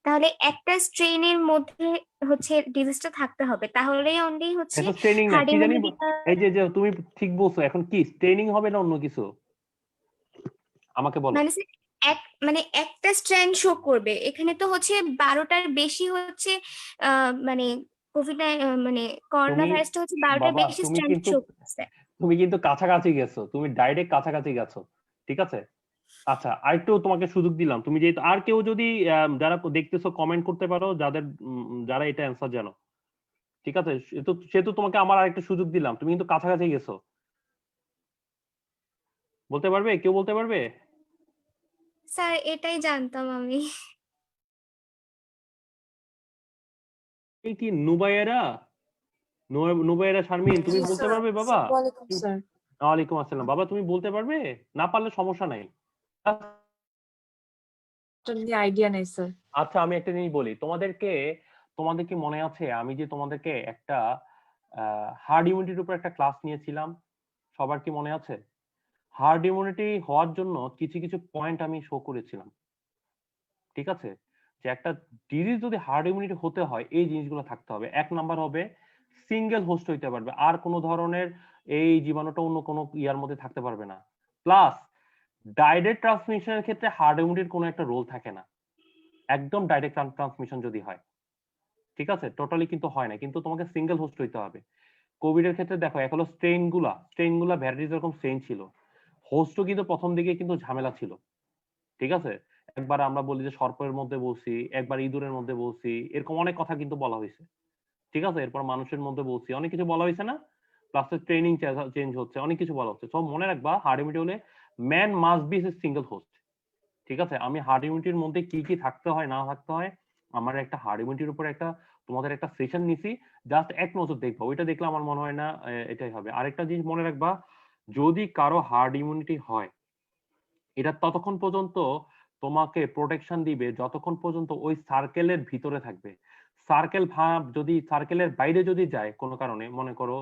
তাহলে একটা স্ট্রেনের মধ্যে হচ্ছে ডিজিজটা থাকতে হবে, তাহলেই অনলি হচ্ছে এটা ট্রেনিং না হার্ড কি জানি, ইমিউনিটিটা। এই যে যে তুমি ঠিক বলছো, এখন কি ট্রেনিং হবে না অন্য কিছু? আমাকে বলো। মানে স্যার মানে একটা স্ট্রেন শো করবে, এখানে তো হচ্ছে 12টার বেশি হচ্ছে মানে কোভিড মানে করোনা তুমি ভাইরাসটা হচ্ছে 12টার বাবা, বেশি স্ট্রেন শো করছে। তুমি কিন্তু কাছাকাছি গেছো, তুমি ডাইরেক্ট কাছাকাছি গেছো, ঠিক আছে? আচ্ছা, আরেকটু তোমাকে সুযোগ দিলাম, তুমি যেহেতু আর কেউ যদি যারা দেখতেছো কমেন্ট করতে পারো, যারা এটা অ্যান্সার জানো, ঠিক আছে? সেহেতু তোমাকে আমার আরেকটা সুযোগ দিলাম, তুমি কিন্তু কাছাকাছি গেছো। বলতে পারবে? কেউ বলতে পারবে? স্যার এটাই জানতাম আমি। এই কি নুবাইরা, নুবাইরা শারমিন, তুমি বলতে পারবে বাবা? ওয়ালাইকুম স্যার। ওয়ালাইকুম আসসালাম বাবা, তুমি বলতে পারবে? না পারলে সমস্যা নাই। নিয়ে আইডিয়া নেই স্যার। আচ্ছা, আমি একটা জিনিস বলি তোমাদেরকে। তোমাদের কি মনে আছে আমি যে তোমাদেরকে একটা হার্ড ইমিউনিটির উপর একটা ক্লাস নিয়েছিলাম? সবার কি মনে আছে? হার্ড ইমিউনিটি হওয়ার জন্য কিছু কিছু পয়েন্ট আমি শো করেছিলাম, ঠিক আছে, যে একটা ডিজিজ যদি হার্ড ইমিউনিটি হতে হয় এই জিনিসগুলো থাকতে হবে। এক নাম্বার হবে সিঙ্গেল হোস্ট হইতে পারবে, আর কোনো ধরনের এই জীবাণুটা অন্য কোনো ইয়ার মধ্যে থাকতে পারবে না। প্লাস ডাইরেক্ট ট্রান্সমিশনের ক্ষেত্রে হার্ড ইমিউনিটির কোনো একটা রোল থাকে না, একদম ডাইরেক্ট ট্রান্সমিশন যদি হয়, ঠিক আছে, টোটালি কিন্তু হয় না, কিন্তু তোমাকে সিঙ্গেল হোস্ট হইতে হবে। কোভিড এর ক্ষেত্রে দেখো, এক হলো স্ট্রেইনগুলা ভ্যারাইটিস এরকম স্ট্রেইন ছিল, হোস্টও কিন্তু প্রথম দিকে কিন্তু ঝামেলা ছিল, ঠিক আছে। একবার আমরা বলি যে সর্পের মধ্যে বলছি, একবার ইঁদুরের মধ্যে বলছি, এরকম অনেক কথা কিন্তু বলা হয়েছে, ঠিক আছে। এরপর মানুষের মধ্যে বলছি, অনেক কিছু বলা হয়েছে না, প্লাস ট্রেনিং চেঞ্জ হচ্ছে, অনেক কিছু বলা হচ্ছে। সব মনে রাখবা, হার্ড ইমিউনিটি হলে man must be single host, ঠিক আছে। আমি হার্ড ইমিউনিটির মধ্যে কি কি থাকতে হয় না থাকতে হয়, আমার একটা হার্ড ইমিউনিটির উপর একটা তোমাদের একটা সেশন নিছি, জাস্ট এক নজর দেখবা, ওইটা দেখলে আমার মনে হয় না এটাই হবে। আরেকটা জিনিস মনে রাখবা, যদি কারো হার্ড ইমিউনিটি হয়, এটা ততক্ষণ পর্যন্ত তোমাকে প্রোটেকশন দিবে যতক্ষণ পর্যন্ত ওই সার্কেলের ভিতরে থাকবে। সার্কেল ভাব যদি সার্কেলের বাইরে যদি যায় কোনো কারণে, মনে করো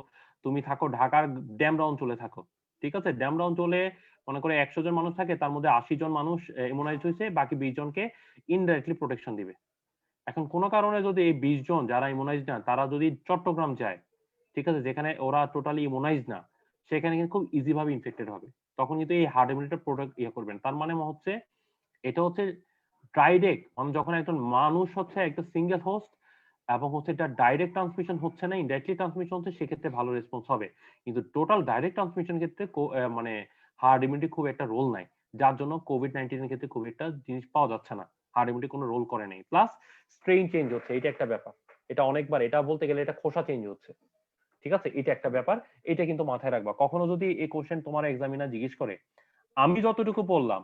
তুমি থাকো ঢাকার ড্যামরা অঞ্চলে থাকো, ঠিক আছে, ড্যামরা অঞ্চলে মনে করো 100 জন মানুষ থাকে, তার মধ্যে 80 জন মানুষ ইমুনাইজ হয়েছে, বাকি 20 জনকে ইনডাইরেক্টলি প্রোটেকশন দিবে। এখন কোনো কারণে যদি এই 20 জন যারা ইমুনাইজ না, তারা যদি চট্টগ্রাম যায়, ঠিক আছে, যেখানে ওরা টোটালি ইমুনাইজ না, সেখানে কিন্তু খুব ইজি ভাবে ইনফেক্টেড হবে, তখন কিন্তু এই হার্ড ইমিউনিটি প্রোটেক্ট করবেন। তার মানে হচ্ছে এটা হচ্ছে ডাইরেক্ট, মানে যখন একজন মানুষ হচ্ছে একটা সিঙ্গেল হোস্ট এবং হচ্ছে এটা ডাইরেক্ট ট্রান্সমিশন হচ্ছে না, ইনডাইরেক্টলি ট্রান্সমিশন হচ্ছে, সেক্ষেত্রে ভালো রেসপন্স হবে। কিন্তু টোটাল ডাইরেক্ট ট্রান্সমিশন ক্ষেত্রে মানে হার্ড ইমিউনিটি খুব একটা রোল নাই, যার জন্য কোভিড-19 এর ক্ষেত্রে খুব একটা জিনিস পাওয়া যাচ্ছে না, হার্ড ইমিউনিটি কোনো রোল করে নাই। প্লাস স্ট্রেইন চেঞ্জ হচ্ছে, এটা একটা ব্যাপার, এটা অনেকবার, এটা বলতে গেলে এটা খোসা চেঞ্জ হচ্ছে, ঠিক আছে, এটা একটা ব্যাপার, এটা কিন্তু মাথায় রাখবা। কখনো যদি এই কোশ্চেন তোমার এক্সামিনার জিজ্ঞেস করে, আমি যতটুকু বললাম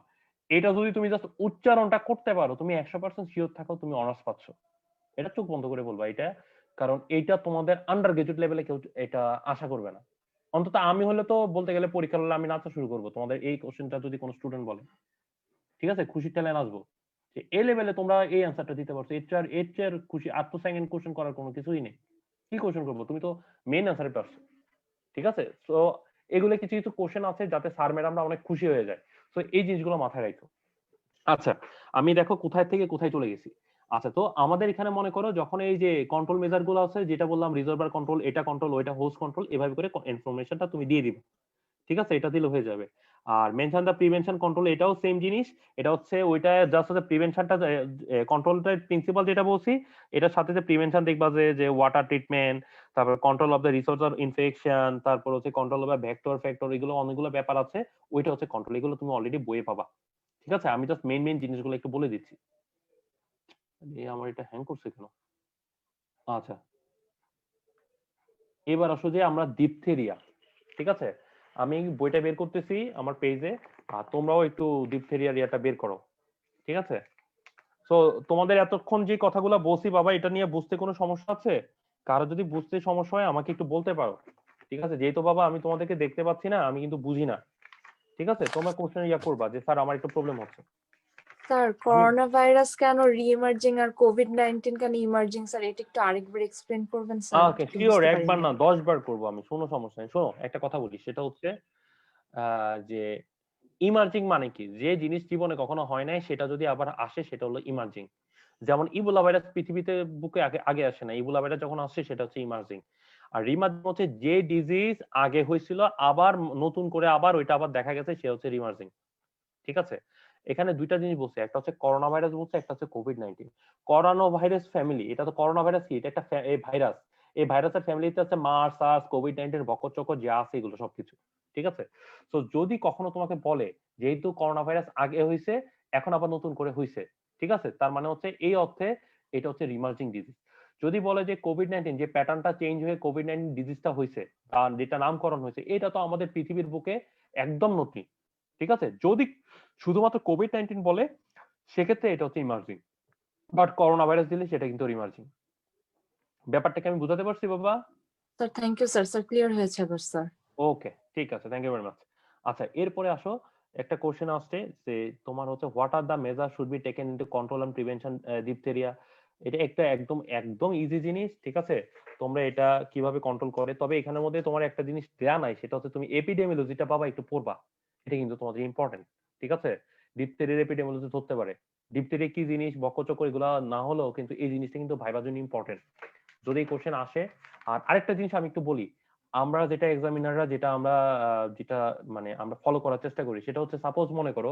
এটা যদি তুমি জাস্ট উচ্চারণটা করতে পারো, তুমি 100% শিওর থাকো তুমি অনার্স পাচ্ছ, এটা চোখ বন্ধ করে বলবা এটা, কারণ এটা তোমাদের আন্ডার গ্রাজুয়েট লেভেলে কেউ এটা আশা করবে না। অন্তত আমি হলে তো বলতে গেলে পরীক্ষা হলে আমি নাচা শুরু করবো তোমাদের এই কোশ্চেনটা যদি কোনো স্টুডেন্ট বলে, ঠিক আছে, খুশির ঠেলে নাচবো যে এই লেভেলে তোমরা এই অ্যান্সারটা দিতে পারছো, এর চেয়ে খুশি আর তো সেকেন্ড কোশ্চেন করার কোনো কিছুই নেই। কি কোশ্চেন করবো, তুমি তো মেইন অ্যান্সারে পারছো, ঠিক আছে। তো এগুলো কিছু কিছু কোশ্চেন আছে যাতে স্যার ম্যাডামরা অনেক খুশি হয়ে যায়, তো এই জিনিসগুলো মাথায় রাখো। আচ্ছা, আমি দেখো কোথায় থেকে কোথায় চলে গেছি। আচ্ছা, তো আমাদের এখানে মনে করো যখন এই যে কন্ট্রোল মেজার গুলো আছে, যেটা বললাম রিজার্ভার কন্ট্রোল, এটা কন্ট্রোল, ওইটা হোস্ট কন্ট্রোল, এভাবে করে ইনফরমেশনটা তুমি দিয়ে দিবে, ঠিক আছে, এটা দিলে হয়ে যাবে। আর মেনশন দা প্রিভেনশন কন্ট্রোল, এটাও সেম জিনিস, এটা হচ্ছে ওইটা জাস্ট হচ্ছে প্রিভেনশনটা, কন্ট্রোলটার প্রিন্সিপাল যেটা বলছি, এটার সাথে যে প্রিভেনশন দেখবা যে ওয়াটার ট্রিটমেন্ট, তারপর control of the resource of infection, তারপর হচ্ছে কন্ট্রোল অফ ভেক্টর ফ্যাক্টর, এগুলো অনেকগুলো ব্যাপার আছে, ওইটা হচ্ছে কন্ট্রোল, এগুলো তুমি অলরেডি বইয়ে পাবা, ঠিক আছে। আমি জাস্ট মেইন জিনিসগুলো একটু বলে দিচ্ছি। আমার এটা হ্যাং করছে কেন? আচ্ছা, এবার আসো যে আমরা ডিপথেরিয়া, ঠিক আছে, আমি বইটা বের করতেছি আমার পেজে, আর তোমরাও একটু ডিপথেরিয়ার ইয়াটা বের করো, ঠিক আছে। তো তোমাদের এতক্ষণ যে কথাগুলো বলছি বাবা, এটা নিয়ে বুঝতে কোনো সমস্যা আছে? কারো যদি বুঝতে সমস্যা হয় আমাকে একটু বলতে পারো, ঠিক আছে। যেহেতু বাবা আমি তোমাদেরকে দেখতে পাচ্ছি না, আমি কিন্তু বুঝি না, ঠিক আছে, তোমরা কোশ্চেন ইয়া করবা যে স্যার আমার একটু প্রবলেম হচ্ছে। স্যার করোনা ভাইরাস কেন রি-ইমার্জিং আর কোভিড-19 কেন ইমার্জিং, স্যার এটা একটু আরেকবার এক্সপ্লেইন করবেন স্যার? ওকে শিওর, একবার না 10 বার করবো আমি, শোনো সমস্যা নেই। শোনো একটা কথা বলি, সেটা হচ্ছে যে ইমার্জিং মানে কি, যে জিনিস জীবনে কখনো হয় নাই সেটা যদি আবার আসে সেটা হলো ইমার্জিং। যেমন ইবোলা ভাইরাস পৃথিবীতে বুকে আগে আগে আসে না, ইবোলা ভাইরাস যখন আসছে সেটা হচ্ছে ইমার্জিং। আর রিমার্জিং হচ্ছে যে ডিজিজ আগে হয়েছিল আবার নতুন করে আবার ওইটা আবার দেখা গেছে, সে হচ্ছে রিমার্জিং, ঠিক আছে। এখানে দুইটা জিনিস বলছে, একটা হচ্ছে করোনা ভাইরাস বলছে, একটা হচ্ছে কোভিড-19। করোনা ভাইরাস ফ্যামিলি, এটা তো করোনা ভাইরাস কি, এটা একটা এই ভাইরাস, এই ভাইরাসের ফ্যামিলিতে আছে মার্স, সার্স, কোভিড-19, বকচক যা আছে এগুলো সবকিছু, ঠিক আছে। তো যদি কখনো তোমাকে বলে যেহেতু করোনা ভাইরাস আগে হয়েছে এখন আবার নতুন করে হয়েছে, ঠিক আছে, তার মানে হচ্ছে এই অর্থে এটা হচ্ছে রিমার্জিং ডিজিজ। যদি বলে যে কোভিড-19 যে প্যাটার্নটা চেঞ্জ হয়ে কোভিড-19 ডিজিজটা হয়েছে, আর যেটা নামকরণ হয়েছে, এটা তো আমাদের পৃথিবীর বুকে একদম নতুন, ঠিক আছে। যদি শুধুমাত্র কোভিড-19 বলে সেক্ষেত্রে এটা হচ্ছে ইমার্জিং, বাট করোনা ভাইরাস দিলে সেটা কিন্তু রিমার্জিং। ব্যাপারটাকে আমি বুঝাতে পারছি বাবা? Sir thank you sir, sir clear হয়েছে এবার স্যার। ওকে, ঠিক আছে, থ্যাংক ইউ ভেরি মাচ। আচ্ছা, এরপরে আসো, একটা কোশ্চেন আসছে যে তোমার হচ্ছে what are the measure should be taken into control and prevention diphtheria. এটা একটা একদম একদম ইজি জিনিস, ঠিক আছে, তোমরা এটা কিভাবে কন্ট্রোল করে। তবে এখানের মধ্যে তোমার একটা জিনিস দেয়া নাই, সেটা হচ্ছে তুমি এপিডেমিওলজিটা বাবা একটু পড়বা, এটা কিন্তু তোমাদের ইম্পর্টেন্ট, ঠিক আছে। ডিপথেরিয়ার এপিডেমিওলজি ধরতে পারে। ডিপথেরিয়া কি জিনিস, বক্ষচক্র এগুলা না হলেও কিন্তু এই জিনিসটা কিন্তু ভাইবার জন্য ইম্পর্টেন্ট যদি এই কোশ্চেন আসে। আর আরেকটা জিনিস আমি একটু বলি, আমরা যেটা এক্সামিনাররা যেটা আমরা যেটা মানে আমরা ফলো করার চেষ্টা করি সেটা হচ্ছে, সাপোজ মনে করো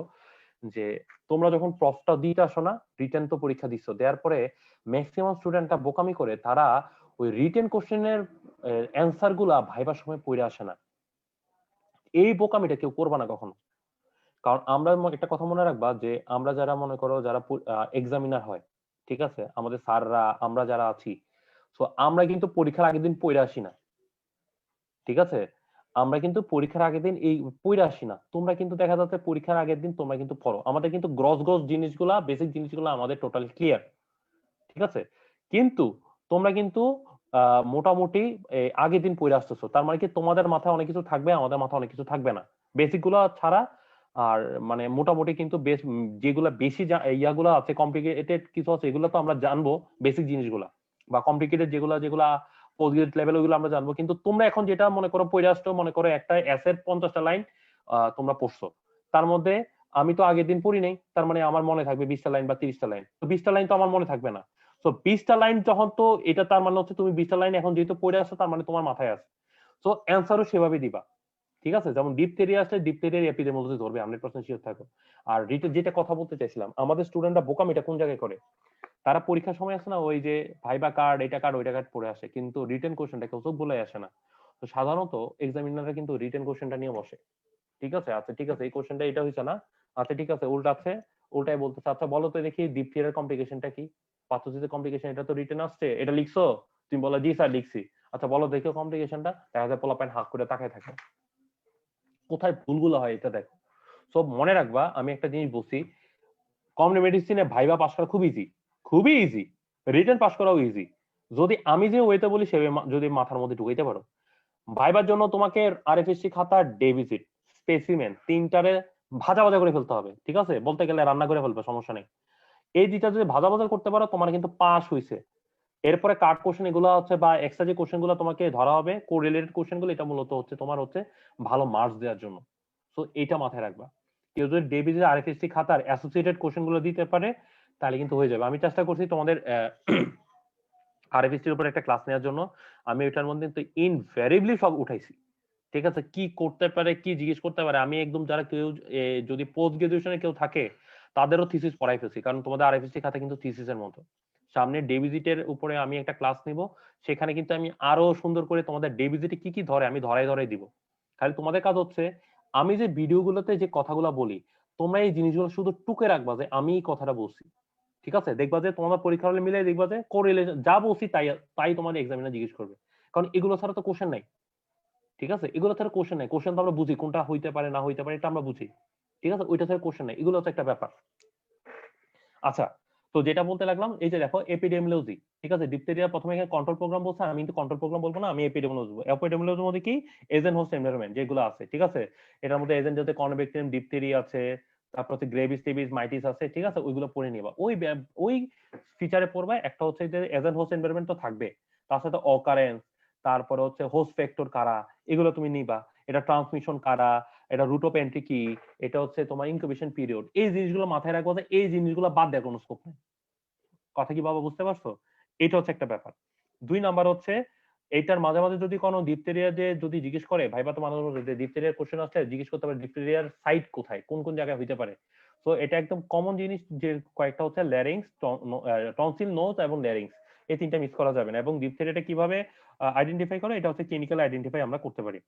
যে তোমরা যখন প্রফটা দিতে আসো না, রিটেন তো পরীক্ষা দিচ্ছ, দেওয়ার পরে ম্যাক্সিমাম স্টুডেন্টরা বোকামি করে, তারা ওই রিটেন কোশ্চেনের অ্যান্সার গুলা ভাইবার সময় পড়ে আসে না। এই বোকামিটা কেউ করবা না কখনো। কারণ আমরা একটা কথা মনে রাখবা যে আমরা যারা মনে করো যারা এক্সামিনার হয়, ঠিক আছে, আমাদের স্যাররা আমরা যারা আছি, তো আমরা কিন্তু পরীক্ষার আগের দিন পড়ে আসি না, ঠিক আছে, আমরা কিন্তু পরীক্ষার আগের দিন এই পড়ে আসি না। তোমরা কিন্তু দেখা যাচ্ছে পরীক্ষার আগের দিন তোমরা কিন্তু পড়ো, আমাদের কিন্তু গ্রস গ্রস জিনিসগুলা, বেসিক জিনিসগুলো আমাদের টোটালি ক্লিয়ার, ঠিক আছে। কিন্তু তোমরা কিন্তু মোটামুটি আগের দিন পড়ে আসতেছো, তার মানে কি তোমাদের মাথায় অনেক কিছু থাকবে, আমাদের মাথায় অনেক কিছু থাকবে না, বেসিক গুলা ছাড়া। আর মানে মোটামুটি কিন্তু বেশ যেগুলা বেশি ইয়াগুলা আছে, কমপ্লিকেটেড কিছু আছে, এগুলো তো আমরা জানবো, বেসিক জিনিসগুলা, বা কমপ্লিকেটেড যেগুলা যেগুলা পোস্ট গ্রেড লেভেল ওইগুলো আমরা জানবো। কিন্তু তোমরা এখন যেটা মনে করো পড়ে আসছো, মনে করো একটা এসের 50টা লাইন তোমরা পড়ছো, তার মধ্যে আমি তো আগের দিন পড়ি নাই, তার মানে আমার মনে থাকবে 20টা লাইন বা 30টা লাইন, তো 20টা লাইন তো আমার মনে থাকবে না। তো 20টা লাইন যখন, তো এটা তার মানে হচ্ছে তুমি 20টা লাইন এখন যেহেতু পড়ে আসছো, তার মানে তোমার মাথায় আছে, তো অ্যান্সারও সেভাবে দিবা, ঠিক আছে। যেমন ডিপথেরিয়া আসলে ডিপথেরিয়ার এপিডেমিওলজি ধরবে, 100% শিওর থাকো। আর যেটা কথা বলতে চাইছিলাম, আমাদের স্টুডেন্টরা বোকামিটা কোন জায়গায় করে, তারা পরীক্ষার সময় আসে না ওই যে ভাইবা কার্ড, এটা কার্ড ওইটা কার্ড পড়ে আসে, কিন্তু রিটেন কোশ্চেনটা কেউ চোখ বলে আসে না। তো সাধারণত এক্সামিনাররা কিন্তু রিটেন কোশ্চেনটা নিয়ে বসে, ঠিক আছে। আচ্ছা ঠিক আছে, এই কোশ্চেনটা এটা হইছে না, আচ্ছা ঠিক আছে, উল্টা আছে, উল্টাই বলতেছে, আচ্ছা বলো তো দেখি ডিপথেরিয়ার কমপ্লিকেশনটা কি, পাথোসিসের কমপ্লিকেশন, এটা তো রিটেন আসছে, এটা লিখছো, তুমি বলো জি স্যার লিখছি, আচ্ছা বলো দেখো কমপ্লিকেশনটা, দেখা যায় পোলাপাইন হাক করে তাকায় থাকে। কোথায় ভুলগুলো হয় এটা দেখো। সব মনে রাখবা, আমি একটা জিনিস বলছি, কমিউনিটি মেডিসিনে ভাইবা পাস করা খুব ইজি, খুবই ইজি, রিটেন পাস করাও ইজি, যদি আমি যে ওয়েতে বলি সে যদি মাথার মধ্যে ঢুকাইতে পারো। ভাইবার জন্য তোমাকে আরএফএসসি খাতা, ডেভিসিট, স্পেসিমেন, তিনটারে ভাজা ভাজা করে ফেলতে হবে, ঠিক আছে, বলতে গেলে রান্না করে ফেলবে, সমস্যা নেই। এই দুইটা যদি ভাজা ভাজা করতে পারো, তোমার কিন্তু পাস হইছে। এরপরে কার্ড কোশ্চেন এগুলো হচ্ছে, বা এক্সট্রা যে কোশ্চেন গুলো তোমাকে ধরা হবে, কোরিলেটেড কোশ্চেন গুলো, এটা মূলত হচ্ছে তোমার হচ্ছে ভালো মার্কস দেওয়ার জন্য। তো এটা মাথায় রাখবা, কেউ যদি ডেভিসি আরএফএসসি খাতার অ্যাসোসিয়েটেড কোশ্চেন গুলো দিতে পারে, তাহলে কিন্তু হয়ে যাবে। আমি চেষ্টা করছি তোমাদের আরএফএসসির উপর একটা ক্লাস নেওয়ার জন্য, আমি এটার মধ্যে কিন্তু ইনভ্যারিবলি সব উঠাইছি, ঠিক আছে, কি করতে পারে, কি জিজ্ঞেস করতে পারে, আমি একদম যারা কেউ যদি পোস্ট গ্রাজুয়েশনে কেউ থাকে তাদেরও থিসিস পড়াই ফেলছি, কারণ তোমাদের আরএফএসসি খাতা কিন্তু থিসিসের মতো। সামনে ডেভিজিটের উপরে আমি একটা ক্লাস নিব, সেখানে কিন্তু আমি আরো সুন্দর করে তোমাদের ডেভিজিটে কি কি ধরে আমি ধরাই ধরাই দিব। খালি তোমাদের কাজ হচ্ছে, আমি যে ভিডিওগুলোতে যে কথাগুলো বলি, তোমরা এই জিনিসগুলো শুধু টুকে রাখবা যে আমি এই কথাটা বলছি, ঠিক আছে। দেখবা যে তোমাদের পরীক্ষা হলে মিলে দেখবা যে কোরিলেশন, যা বলছি তাই তাই তোমাদের এক্সামিনার জিজ্ঞেস করবে, কারণ এগুলো ছাড়া তো কোশ্চেন নাই, ঠিক আছে। এগুলো ছাড়া কোশ্চেন নাই, কোশ্চেন তো আমরা বুঝি কোনটা হইতে পারে না হইতে পারে, এটা আমরা বুঝি, ঠিক আছে, ওইটা ছাড়া কোশ্চেন নাই, এগুলো হচ্ছে একটা ব্যাপার। আচ্ছা, তো যেটা বলতে লাগলাম, এই যে দেখো এপিডেমিওলজি, ঠিক আছে, ডিপথেরিয়া প্রথমে এখানে কন্ট্রোল প্রোগ্রাম বলছে, আমি কিন্তু কন্ট্রোল প্রোগ্রাম বলবো না, আমি এপিডেমিওলজি বলবো। এপিডেমিওলজির মধ্যে কি এজেন্ট হোস্ট এনভায়রনমেন্ট যেগুলো আছে, ঠিক আছে, এটার মধ্যে এজেন্ট যাতে কনভেক্টিভ, ডিপথেরিয়া আছে, তারপর হচ্ছে গ্রেভিস টেবিস মাইটিস আছে, ঠিক আছে, ওইগুলো পড়ে নিবা। ওই ফিচারে পড়বা। একটা হচ্ছে যে এজেন্ট হোস্ট এনভায়রনমেন্ট তো থাকবে, তার সাথে অকারেন্স, তারপরে হচ্ছে হোস্ট ফ্যাক্টর কারা, এগুলো তুমি নিবা। এটা ট্রান্সমিশন কারা, এটা রুট অফ এন্ট্রি কি, এটা হচ্ছে তোমার ইনকিউবেশন পিরিয়ড, এই জিনিসগুলো মাথায় রাখবো, এই জিনিসগুলো বাদ দেওয়ার কোনো স্কোপ নেই। কথা কি বাবা বুঝতে পারছো? এটা হচ্ছে একটা ব্যাপার। 2 নাম্বার হচ্ছে, এইটার মাঝে মাঝে যদি কোনো ডিপথেরিয়া যে যদি জিজ্ঞেস করে, ভাইবা তো মাঝে মাঝে ডিপথেরিয়ার কোশ্চেন আসলে জিজ্ঞেস করতে পারে ডিপথেরিয়ার সাইট কোথায়, কোন কোন জায়গায় হইতে পারে। তো এটা একদম কমন জিনিস, যে কয়েকটা হচ্ছে ল্যারিংস, টনসিল, নোজ এবং ল্যারিংস, এই তিনটা মিস করা যাবে না। এবং ডিপথেরিয়াটা কিভাবে আইডেন্টিফাই করে, এটা হচ্ছে ক্লিনিক্যাল আইডেন্টিফাই আমরা করতে পারি,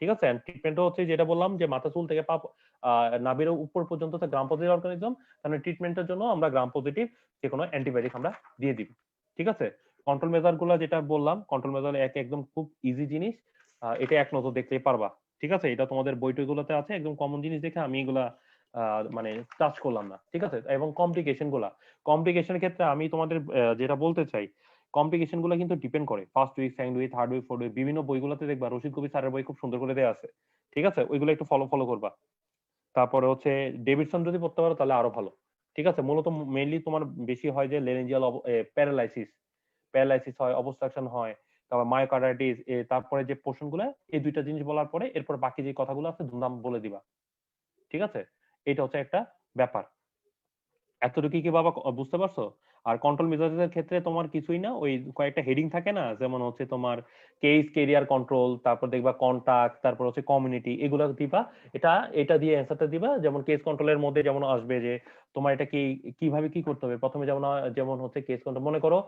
ঠিক আছে। ট্রিটমেন্টও হচ্ছে যেটা বললাম, যে মাথা চুল থেকে পা নাভির উপর পর্যন্ত গ্রাম পজিটিভ অর্গানিজম, তাহলে ট্রিটমেন্টের জন্য আমরা গ্রাম পজিটিভ যে কোনো অ্যান্টিবায়োটিক আমরা দিয়ে দিব, ঠিক আছে। কন্ট্রোল মেজার গুলা যেটা বললাম, কন্ট্রোল মেজার একদম খুব ইজি জিনিস, এটা এক নজর দেখলেই পারবা, ঠিক আছে। এটা তোমাদের বই টইগুলোতে আছে, একদম কমন জিনিস দেখে আমি এগুলা মানে টাচ করলাম না, ঠিক আছে। এবং কমপ্লিকেশনের ক্ষেত্রে আমি তোমাদের যেটা বলতে চাই, কমপ্লিকেশন গুলো কিন্তু ডিপেন্ড করে first week, second week, third week, fourth week, বিভিন্ন বইগুলোতে দেখবা, রশিদ কবির স্যারের বই খুব সুন্দর করে দেওয়া আছে, ঠিক আছে, ওইগুলো একটু ফলো করবা। তারপরে হচ্ছে ডেভিডসন যদি পড়তে পারো তাহলে আরো ভালো, ঠিক আছে। মূলত মেইনলি তোমার বেশি হয় যে লেরেঞ্জিয়াল প্যারালাইসিস হয়, অবস্ট্রাকশন হয়, তারপর মায়োকার্ডাইটিস, তারপরে যে পোর্শন গুলো, এই দুইটা জিনিস বলার পরে এরপর বাকি যে কথাগুলো আছে ধুমধাম বলে দিবা, ঠিক আছে। এটা হচ্ছে একটা ব্যাপার। এতটুকু কি বাবা বুঝতে পারছো? আর কন্ট্রোল মেজার্স ক্ষেত্রে তোমার কিছুই না, ওই কয়েকটা হেডিং থাকে না, যেমন হচ্ছে তোমার কেস, কেরিয়ার কন্ট্রোল, তারপর দেখবা কন্টাক্ট, তারপর হচ্ছে কমিউনিটি, এগুলো দিবা। এটা দিয়ে অ্যান্সারটা দিবা। যেমন কেস কন্ট্রোলের মধ্যে যেমন আসবে যে তোমার এটা কি কিভাবে কি করতে হবে। প্রথমে যেমন হচ্ছে কেস কন্ট্রোল, মনে করো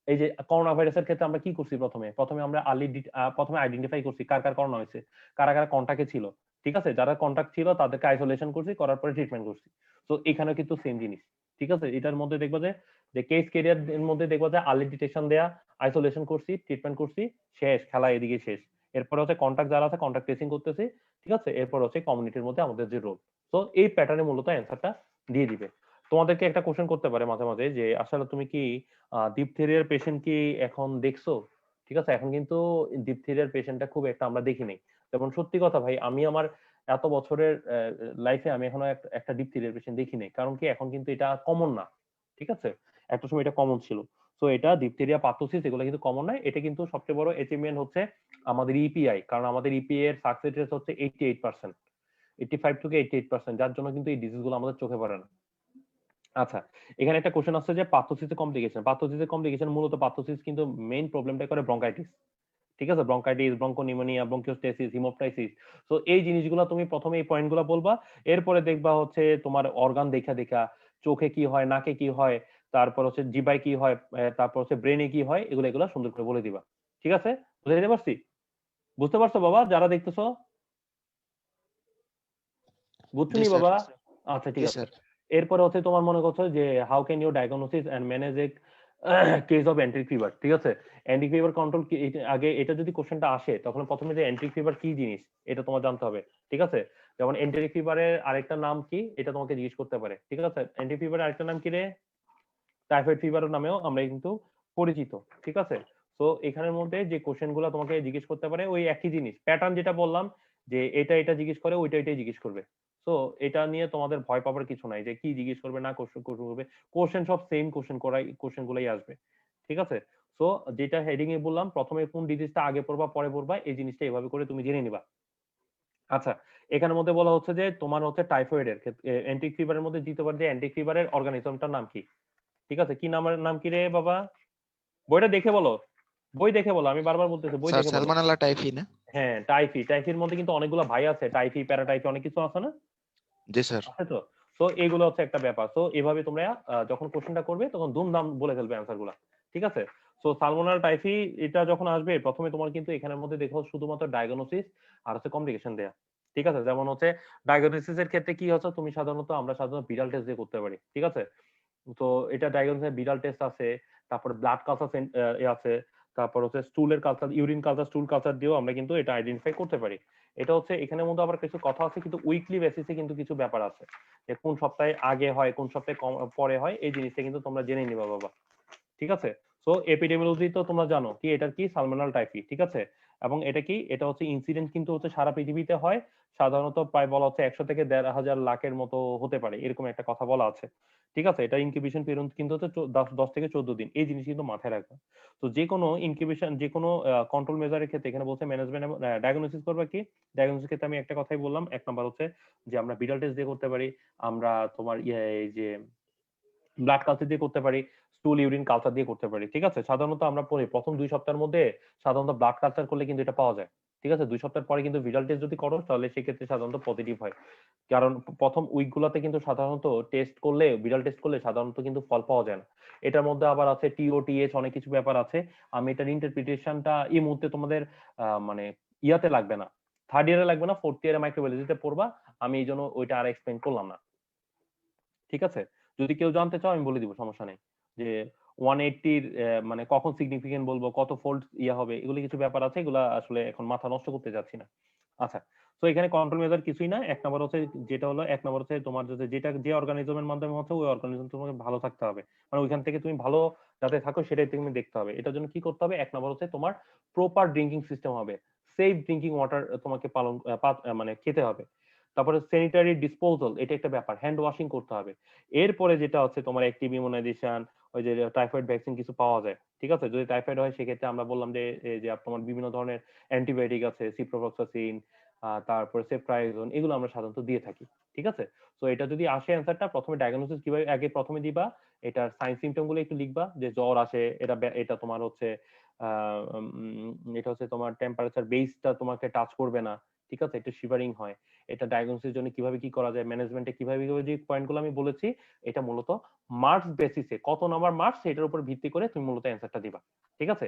এই যে করোনা ভাইরাসের ক্ষেত্রে আমরা কি করছি, প্রথমে আমরা প্রথমে আইডেন্টিফাই করছি কার কার করোনা হয়েছে, কারা কারা কন্টাক্টে ছিল। ঠিক আছে, যারা কন্টাক্ট ছিল তাদেরকে আইসোলেশন করছি, করার পরে ট্রিটমেন্ট করছি। তো এখানে কিন্তু সেম জিনিস। ঠিক আছে, এটার মধ্যে দেখবা যে কেস কেরিয়ার এর মধ্যে দেখবা যে আর্লি ডিটেকশন দেয়া, আইসোলেশন করছি, ট্রিটমেন্ট করছি, শেষ, খেলা এদিকে শেষ। এরপর হচ্ছে কন্টাক্ট যারা আছে কন্টাক্ট ট্রেসিং করতেছি। ঠিক আছে, এরপর হচ্ছে কমিউনিটির মধ্যে আমাদের যে রোল। তো এই প্যাটার্নে মূলত অ্যান্সারটা দিয়ে দিবে। তোমাদেরকে একটা কোশ্চেন করতে পারে মাঝে মাঝে যে আসলে তুমি কি ডিপথেরিয়ার পেশেন্ট কি এখন দেখছো? ঠিক আছে, এখন কিন্তু ডিপথেরিয়ার পেশেন্টটা খুব একটা আমরা দেখি নাই। যেমন সত্যি কথা ভাই, আমি আমার এত বছরের লাইফে আমি এখনো একটা ডিপথেরিয়ার পেশেন্ট দেখি নাই। কারণ কি, এখন কিন্তু এটা কমন না। ঠিক আছে, একটা সময় এটা কমন ছিল। তো এটা ডিপথেরিয়া, পার্থোসিস এগুলো কিন্তু কমন নয়। এটা কিন্তু সবচেয়ে বড় অ্যাচিভমেন্ট হচ্ছে আমাদের ইপিআই, কারণ আমাদের ইপিআই এর সাকসেস রেট হচ্ছে 88%, 85 থেকে 88%, যার জন্য কিন্তু এই ডিজিজ গুলো আমাদের চোখে পড়ে না। আচ্ছা, এখানে একটা কোশ্চেন আসছে যে পার্থোসিসের কমপ্লিকেশন। পার্থোসিসের কমপ্লিকেশন মূলত পার্থোসিস কিন্তু মেইন প্রবলেমটা করে ব্রঙ্কাইটিস। ঠিক আছে, ব্রঙ্কাইটিস, ব্রঙ্কোনিউমোনিয়া, ব্রঙ্কিওস্টেসিস, হিমোপ্টাইসিস। তো এই জিনিসগুলো তুমি প্রথমে এই পয়েন্টগুলো বলবা। এরপরে দেখবা হচ্ছে তোমার অর্গান দেখা দেখা চোখে কি হয়, নাকে কি হয়, তারপর হচ্ছে জিবায় কি হয়, তারপর হচ্ছে ব্রেনে কি হয়, এগুলো সুন্দর করে বলে দিবা। ঠিক আছে, বুঝে দিতে পারছি? বুঝতে পারছো বাবা যারা দেখতেছো? বুঝছো জি নি স্যার। বাবা? আচ্ছা ঠিক জি আছে। স্যার। এরপরে হচ্ছে তোমার মনে করছো যে how can you diagnosis and manage a case of enteric fever. ঠিক আছে, এন্ট্রিক ফিভার কন্ট্রোল কি, আগে এটা যদি কোশ্চেনটা আসে তখন প্রথমে যে এন্ট্রিক ফিভার কি জিনিস এটা তোমার জানতে হবে। ঠিক আছে, যেমন এন্ট্রিক ফিভারের আরেকটা নাম কি এটা তোমাকে জিজ্ঞেস করতে পারে। ঠিক আছে, এন্ট্রিক ফিভারের আরেকটা নাম কি রে? টাইফয়েড ফিভারের নামেও আমরা কিন্তু পরিচিত। ঠিক আছে, তো এখানের মধ্যে যে কোশ্চেন গুলো তোমাকে জিজ্ঞেস করতে পারে ওই একই জিনিস, প্যাটার্ন যেটা বললাম, যে এটা জিজ্ঞেস করে, ওইটাই জিজ্ঞেস করবে। তো এটা নিয়ে তোমাদের ভয় পাবার কিছু নাই যে কি জিজ্ঞেস করবে না কোশ্চেন করবে। কোশ্চেন সব সেম কোশ্চেন গুলাই আসবে। ঠিক আছে, তো যেটা হেডিং এ বললাম, প্রথমে কোন ডিজিজটা আগে পড়বা পরে পড়বা, এই জিনিসটা এভাবে করে তুমি জেনে নিবা। আচ্ছা, এখানের মধ্যে বলা হচ্ছে যে তোমার হচ্ছে টাইফয়েডের ক্ষেত্রে এন্ট্রিক ফিভারের মধ্যে দিতে পারে যে এন্ট্রিক ফিভারের অর্গানিজমটার নাম কি। ঠিক আছে, কি নাম কি রে বাবা? বইটা দেখে বলো, বই দেখে বলো, আমি বারবার বলতেছি বই স্যার দেখে বলো। সালমানাল্লাহ টাইফি না? হ্যাঁ, টাইফির মধ্যে কিন্তু অনেকগুলো ভাই আছে, টাইফি, প্যারাটাইফি, অনেক কিছু আছে না? জি স্যার। আছে তো। তো এগুলো হচ্ছে একটা ব্যাপার। তো এভাবে তোমরা যখন কোশ্চেনটা করবে তখন দুমদাম বলে ফেলবে অ্যান্সার গুলা। ঠিক আছে, তো সালমোনাল টাইফি এটা যখন আসবে প্রথমে তোমার কিন্তু এখানের মধ্যে দেখো শুধুমাত্র ডায়াগনোসিস আর হচ্ছে কমপ্লিকেশন দেয়া। ঠিক আছে, যেমন হচ্ছে ডায়াগনোসিস এর ক্ষেত্রে কি হচ্ছে, আমরা সাধারণত বিড়াল টেস্ট দিয়ে করতে পারি। ঠিক আছে, তো এটা ডায়াগনোসিস বিড়াল টেস্ট আছে, তারপর ব্লাড কালচার আছে, তারপর হচ্ছে স্টুলের culture, urine culture, stool culture দিয়েও আমরা কিন্তু এটা আইডেন্টিফাই করতে পারি। এটা হচ্ছে এখানের মধ্যে আবার কিছু কথা আছে, কিন্তু উইকলি বেসিসে কিন্তু কিছু ব্যাপার আছে, যে কোন সপ্তাহে আগে হয়, কোন সপ্তাহে পরে হয়, এই জিনিসটা কিন্তু তোমরা জেনে নিবা বাবা। ঠিক আছে, তো এপিডেমিওলজি তো তোমরা জানো কি, এটার কি সালমোনাল টাইফি। ঠিক আছে, এবং এটা কি, এটা হচ্ছে ইনসিডেন্ট কিন্তু হচ্ছে সারা পৃথিবীতে হয়, সাধারণত প্রায় বলা হচ্ছে 100 থেকে 1,500 লাখের মতো হতে পারে, এরকম একটা কথা বলা আছে। ঠিক আছে, এটা ইনকিউবেশন পিরিয়ড কিন্তু হচ্ছে 10 থেকে 14 দিন, এই জিনিস কিন্তু মাথায় রাখবে। তো যে কোনো ইনকিউবেশন, যে কোনো কন্ট্রোল মেজারের ক্ষেত্রে এখানে বলছে ম্যানেজমেন্ট এবং ডায়াগনোসিস করবে কি। ডায়াগনোসিস ক্ষেত্রে আমি একটা কথাই বললাম, এক নাম্বার হচ্ছে যে আমরা বিড়াল টেস্ট দিয়ে করতে পারি, আমরা তোমার এই যে ব্লাড কালচার দিয়ে করতে পারি, স্টুল ইউরিন কালচার দিয়ে করতে পারি। ঠিক আছে, সাধারণত আমরা পরে প্রথম 2 সপ্তাহের মধ্যে সাধারণত ব্লাড কালচার করলে কিন্তু এটা পাওয়া যায়। ঠিক আছে, 2 সপ্তাহ পরে কিন্তু ভিরাল টেস্ট যদি করো তাহলে সেক্ষেত্রে সাধারণত পজিটিভ হয়। কারণ প্রথম উইক গুলাতে কিন্তু সাধারণত ভিরাল টেস্ট করলে সাধারণত কিন্তু ফল পাওয়া যায় না। এটার মধ্যে আবার আছে টিওটিএইচ, অনেক কিছু ব্যাপার আছে। আমি এটার ইন্টারপ্রিটেশনটা এই মুহূর্তে তোমাদের মানে ইয়াতে লাগবে না, থার্ড ইয়ারে লাগবে না, ফোর্থ ইয়ারে মাইক্রোবায়োলজিতে পড়বা। আমি এই জন্য ওইটা আর এক্সপ্লেন করলাম না। ঠিক আছে, যদি কেউ জানতে চাও আমি বলে দিব, সমস্যা নেই। যে 180 মানে কখন সিগনিফিকেন্ট বলবো, কত ফোল্ড ইয়া হবে, এগুলো কিছু ব্যাপার আছে, এগুলো আসলে এখন মাথা নষ্ট করতে যাচ্ছি না। আচ্ছা, তো এখানে কন্ট্রোল মেজার কিছুই না। এক নম্বর হচ্ছে তোমার যেটা যে অর্গানিজমের মাধ্যমে হচ্ছে ওই অর্গানিজম তোমাকে ভালো থাকতে হবে, মানে ওইখান থেকে তুমি ভালো যাতে থাকো সেটাই তুমি দেখতে হবে। এটার জন্য কি করতে হবে, এক নম্বর হচ্ছে তোমার প্রপার ড্রিঙ্কিং সিস্টেম হবে, সেফ ড্রিঙ্কিং ওয়াটার তোমাকে মানে খেতে হবে। তারপরে স্যানিটারি ডিসপোজাল, এটা একটা ব্যাপার, হ্যান্ড ওয়াশিং করতে হবে। এরপরে যেটা হচ্ছে তোমার অ্যাক্টিভ ইমিউনাইজেশন, ওই যে টাইফয়েড ভ্যাকসিন কিছু পাওয়া যায়। ঠিক আছে, যদি টাইফয়েড হয় সেক্ষেত্রে আমরা বললাম যে এই যে তোমার বিভিন্ন ধরনের অ্যান্টিবায়োটিক আছে, সিপ্রোফ্লক্সাসিন, তারপরে সেফট্রাইজোন, এগুলো আমরা সাধারণত দিয়ে থাকি। ঠিক আছে, তো এটা যদি আসে অ্যান্সারটা, প্রথমে ডায়াগনোসিস কিভাবে আগে প্রথমে দিবা, এটার সাইন সিমটম গুলো একটু লিখবা, যে জ্বর আসে, এটা তোমার হচ্ছে এটা হচ্ছে তোমার টেম্পারেচার বেসটা তোমাকে টাচ করবে না, ঠিক আছে, একটু শিভারিং হয়। এটা ডায়াগনোসিসের জন্য কিভাবে কি করা যায়, ম্যানেজমেন্টে কিভাবে কিভাবে যে পয়েন্টগুলো আমি বলেছি, এটা মূলত মার্কস বেসিসে, কত নাম্বার মার্কস এটার উপর ভিত্তি করে তুমি মূলত অ্যান্সারটা দিবা। ঠিক আছে,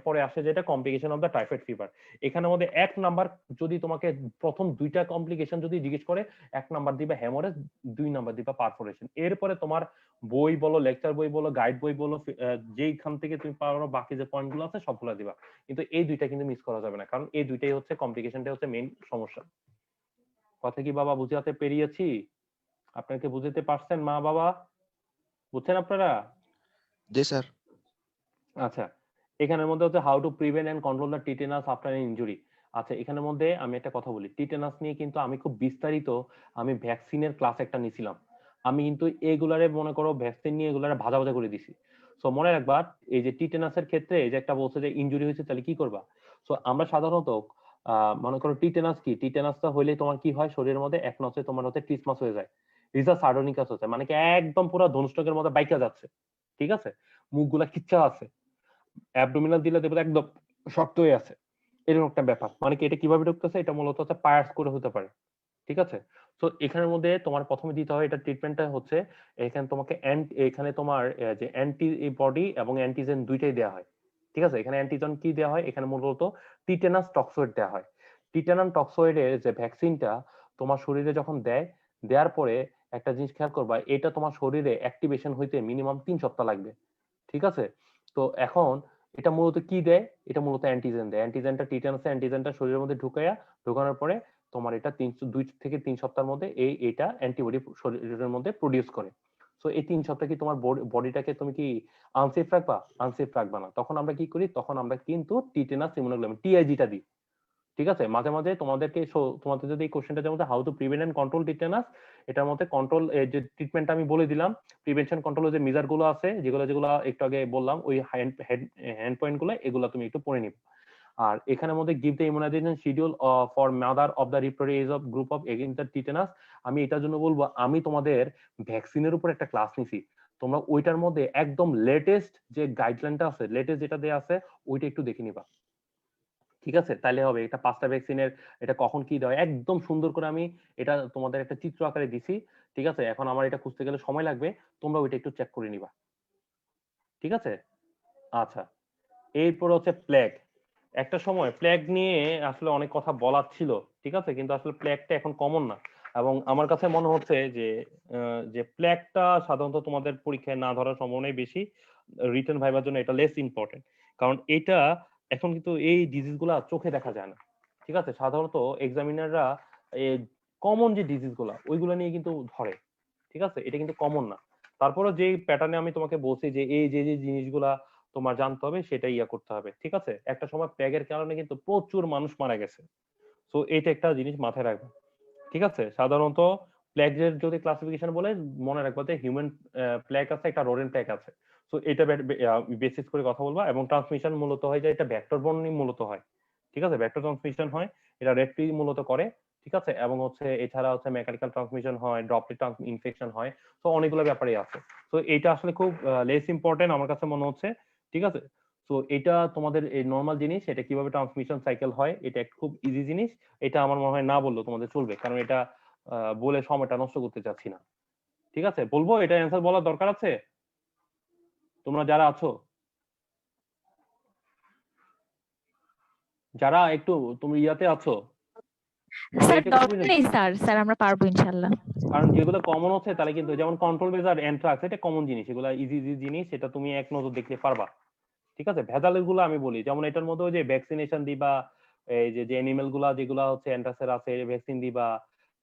পরে আসে যেটা complication of the typhoid fever. এখানের মধ্যে 1 নাম্বার, যদি তোমাকে প্রথম 2টা কমপ্লিকেশন যদি জিজ্ঞেস করে, 1 নাম্বার দিবা হেমোরেজ, 2 নাম্বার দিবা পারফোরেশন। এরপরে তোমার বই বলো, লেকচার বই বলো, গাইড বই বলো, যেইখান থেকে তুমি পারো বাকি যে পয়েন্টগুলো আছে সবগুলো দিবা, কিন্তু এই 2টা কিন্তু মিস করা যাবে না, কারণ এই 2টাই হচ্ছে কমপ্লিকেশনটা হচ্ছে মেইন সমস্যা। কথা কি বাবা বুঝাতে পেরিয়েছি? আপনারা কি বুঝতে পারছেন মা বাবা? বুঝছেন আপনারা? জি স্যার। আচ্ছা, এখানের মধ্যে হচ্ছে how to prevent and control the tetanus after injury. আচ্ছা, এখানের মধ্যে আমি একটা কথা বলি, টিটেনাস নিয়ে কিন্তু আমি খুব বিস্তারিত আমি ভ্যাকসিনের ক্লাস একটা নিছিলাম। আমি কিন্তু এগুলারে মনে করো ভ্যাকসিন নিয়ে এগুলারে ভাজা ভাজা করে দিছি। সো মনে রাখবা, এই যে টিটেনাসের ক্ষেত্রে এই যে একটা বলছে যে ইনজুরি হয়েছে, তাহলে কি করবা? সো আমরা সাধারণত মনে করো টিটেনাস কি, টিটেনাসটা হইলে তোমার কি হয়, শরীরের মধ্যে এক নসে তোমার হচ্ছে ট্রিসমাস হয়ে যায়, রিজা সার্ডোনিকাস হচ্ছে, মানে কি একদম পুরো ধনুষ্টকের মধ্যে বাইকা যাচ্ছে। ঠিক আছে, মুখগুলা খিচ্চা আছে, অ্যাবডোমিনাল দিলে দেখবে একদম শক্ত হয়ে আছে, এরকম একটা ব্যাপার। মানে কি এটা কিভাবে ঢুকতেছে, এটা মূলত হচ্ছে পায়ার্স করে হতে পারে। ঠিক আছে, তো এখানের মধ্যে তোমার প্রথমে দিতে হয়, এটা ট্রিটমেন্টটা হচ্ছে এখানে তোমাকে এখানে তোমার যে অ্যান্টিবডি এবং অ্যান্টিজেন দুইটাই দেওয়া হয়। ঠিক আছে, এখানে অ্যান্টিজেন কি দেওয়া হয়, এখানে মূলত টিটেনাস টক্সয়েড দেওয়া হয়। টিটেনাস টক্সয়েডের যে ভ্যাকসিনটা তোমার শরীরে যখন দেওয়ার পরে একটা জিনিস খেয়াল করবা, এটা তোমার শরীরে অ্যাক্টিভেশন হইতে মিনিমাম 3 সপ্তাহ লাগবে। ঠিক আছে, তো এখন এটা মূলত কি দেয়, এটা মূলত অ্যান্টিজেন দেয়। অ্যান্টিজেনটা টিটেনাসের অ্যান্টিজেনটা শরীরের মধ্যে ঢুকানোর পরে তোমার এটা 2 থেকে 3 সপ্তাহের মধ্যে এটা অ্যান্টিবডি শরীরের মধ্যে প্রডিউস করে। সো এই 3 সপ্তাহ কি তোমার বডিটাকে তুমি কি আনসেফ রাখবা? আনসেফ রাখবা না। তখন আমরা কি করি, তখন আমরা কিন্তু টিটেনাস ইমিউনোগ্লোবিন টিআইজিটা দিই। ঠিক আছে, মাঝে মাঝে তোমাদের যদি এই কোশ্চেনটার মধ্যে how to prevent and control tetanus, এটার মধ্যে কন্ট্রোল যে ট্রিটমেন্টটা আমি বলে দিলাম, প্রিভেনশন কন্ট্রোল যে মেজার গুলো আছে, যেগুলো একটু আগে বললাম, ওই হ্যান্ড পয়েন্ট গুলো, এগুলো তুমি একটু পড়ে নিবে। আর এখানের মধ্যে give the immunization schedule for mother of the reproductive age of group of against the tetanus. আমি এটার জন্য বলবো, আমি তোমাদের ভ্যাকসিনের উপর একটা ক্লাস নিছি, তোমরা ওইটার মধ্যে একদম লেটেস্ট যে গাইডলাইনটা আছে, লেটেস্ট যেটা দেয়া আছে, ওইটা একটু দেখে নিবা। ঠিক আছে, তাহলে হবে। এটা 5টা ভ্যাকসিনের এটা কখন কি দেয় একদম সুন্দর করে আমি এটা তোমাদের একটা চিত্র আকারে দিছি। ঠিক আছে, এখন আমার এটা খুঁজতে গেলে সময় লাগবে, তোমরা ওইটা একটু চেক করে নিবা। ঠিক আছে, আচ্ছা, এরপর হচ্ছে প্লেগ। একটা সময় প্লেগ নিয়ে আসলে অনেক কথা বলার ছিল, ঠিক আছে, কিন্তু আসলে প্লেগটা এখন কমন না, এবং আমার কাছে মনে হচ্ছে যে প্লেগটা সাধারণত তোমাদের পরীক্ষায় না ধরার সম্ভাবনাই বেশি, রিটেন ভাইবার জন্য এটা লেস ইম্পর্টেন্ট, কারণ এটা এখন কিন্তু এই ডিজিজ গুলা চোখে দেখা যায় না। ঠিক আছে, সাধারণত এক্সামিনাররা কমন যে ডিজিজ গুলা ওইগুলো নিয়ে কিন্তু ধরে। ঠিক আছে, এটা কিন্তু কমন না। তারপরে যে প্যাটার্নে আমি তোমাকে বলছি যে এই যে যে জিনিসগুলা তোমার জানতে হবে, সেটা করতে হবে। ঠিক আছে, একটা সময় প্লেগের কারণে কিন্তু প্রচুর মানুষ মারা গেছে। তো এটা একটা জিনিস মাথায় রাখবে। ঠিক আছে, সাধারণত প্লেগের যদি ক্লাসিফিকেশন বলে, মনে রাখবা যে হিউম্যান প্লেগ আছে, একটা রোডেন্ট প্লেগ আছে। তো এটা বেসিস করে কথা বলবা, এবং ট্রান্সমিশন মূলত হয় যে এটা ভেক্টর বর্ণই মূলত হয়। ঠিক আছে, ভেক্টর ট্রান্সমিশন হয়, এটা রেডপি মূলত করে। ঠিক আছে, এবং হচ্ছে এছাড়া হচ্ছে মেকানিক্যাল ট্রান্সমিশন হয়, ড্রপলেট ইনফেকশন হয়। তো অনেকগুলো ব্যাপারই আছে। তো এটা আসলে খুব লেস ইম্পর্টেন্ট আমার কাছে মনে হচ্ছে। ঠিক আছে, তো এটা তোমাদের এই নর্মাল জিনিস, এটা কিভাবে ট্রান্সমিশন সাইকেল হয়, এটা একটা খুব ইজি জিনিস। এটা আমার মনে হয় না বললেও তোমাদের চলবে, কারণ এটা বলে সময়টা নষ্ট করতে চাচ্ছি না। ঠিক আছে, বলবো এটা অ্যান্সার বলার দরকার আছে? তোমরা যারা আছো, যারা একটু তুমি ইয়াতে আছো, স্যার এটা খুবই, দরকার নেই স্যার, স্যার আমরা পারবো ইনশাল্লাহ। কারণ যেগুলো কমন হচ্ছে তাহলে কিন্তু, যেমন কন্ট্রোল বেজার অ্যান্থ্রাক্স, এটা কমন জিনিস, এগুলো ইজি ইজি জিনিস, এটা তুমি এক নজর দেখলে পারবা। ঠিক আছে, ভেজালের গুলো আমি বলি, যেমন এটার মধ্যে যে ভ্যাকসিনেশন দিবা, এই যে যে অ্যানিমেল গুলা যেগুলা হচ্ছে অ্যান্ট্রাক্সের আছে, ভ্যাকসিন দিবা,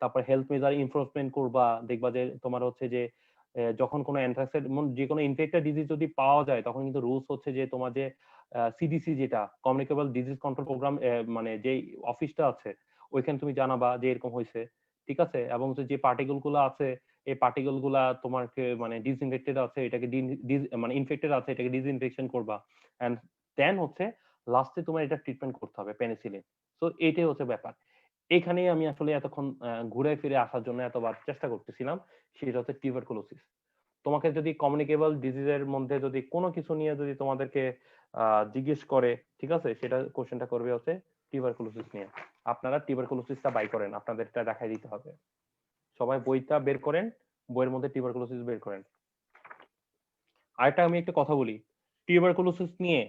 তারপর হেলথ মেজার এনফোর্সমেন্ট করবা, দেখবা যে তোমার হচ্ছে যে যখন কোনো অ্যান্ট্রাক্সের যে কোনো ইনফেক্টেড ডিজিজ যদি পাওয়া যায়, তখন কিন্তু রুলস হচ্ছে যে তোমার যে সিডিসি, যেটা কমিউনিকেবল ডিজিজ কন্ট্রোল প্রোগ্রাম, মানে যে অফিসটা আছে, ওইখানে তুমি জানাবা যে এরকম হয়েছে। ঠিক আছে, এবং যে পার্টিকেল গুলো আছে, এই পার্টিকেল গুলা তোমাকে মানে ডিসইনফেক্টেড আছে, এটাকে মানে ইনফেক্টেড আছে, এটাকে ডিসইনফেকশন করবা, এন্ড দেন হচ্ছে লাস্টে তোমার এটা ট্রিটমেন্ট করতে হবে, পেনিসিলিন। তো এইটাই হচ্ছে ব্যাপার। এইখানেই আমি আসলে এতক্ষণ ঘুরে ফিরে আসার জন্য এতবার চেষ্টা করতেছিলাম, সেটা হচ্ছে টিউবারকুলোসিস। তোমাকে যদি কমিউনিকেবল ডিজিজের মধ্যে যদি কোনো কিছু নিয়ে যদি তোমাদেরকে জিজ্ঞেস করে, ঠিক আছে, সেটা কোশ্চেনটা করবে হচ্ছে টিউবারকুলোসিস নিয়ে। আপনারা টিউবারকুলোসিসটা বাই করেন, আপনাদের এটা দেখাই দিতে হবে। সবাই বইটা বের করেন, বইয়ের মধ্যে টিউবারকুলোসিস বের করেন। আরেকটা আমি একটা কথা বলি, টিউবারকুলোসিস নিয়ে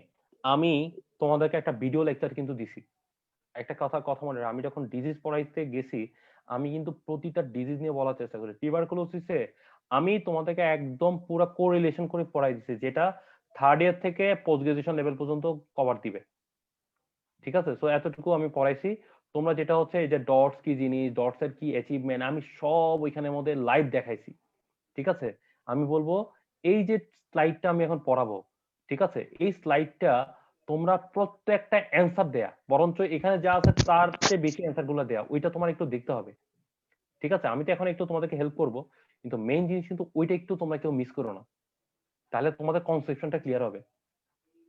আমি তোমাদেরকে একটা ভিডিও লেকচার কিন্তু দিছি। একটা কথা মনে রাখ, আমি যখন ডিজিজ পড়াইতে গেছি আমি কিন্তু প্রতিটা ডিজিজ নিয়ে বলার চেষ্টা করি। টিউবারকুলোসিসে আমি তোমাদেরকে একদম পুরো কোরিলেশন করে পড়াই দিছি, যেটা থার্ড ইয়ার থেকে পোস্ট গ্রাজুয়েশন লেভেল পর্যন্ত কভার দিবে। ঠিক আছে, সো এতটুকু আমি পড়াইছি। তোমরা যেটা হচ্ছে এই যে ডটস কি জিনিস, ডটস এর কি অ্যাচিভমেন্ট, আমি সব ওইখানের মধ্যে লাইভ দেখাইছি। ঠিক আছে, আমি বলবো এই যে স্লাইডটা আমি এখন পড়াবো, ঠিক আছে, এই স্লাইডটা তোমরা প্রত্যেকটা অ্যান্সার দেয়া, বরঞ্চ এখানে যা আছে তার চেয়ে বেশি অ্যান্সার গুলো দেয়া, ওইটা তোমার একটু দেখতে হবে। ঠিক আছে, আমি তো এখন একটু তোমাদেরকে হেল্প করব, কিন্তু মেইন জিনিস কিন্তু ওইটা একটু তোমরা কেউ মিস করো না, তাহলে তোমাদের কনসেপশনটা ক্লিয়ার হবে।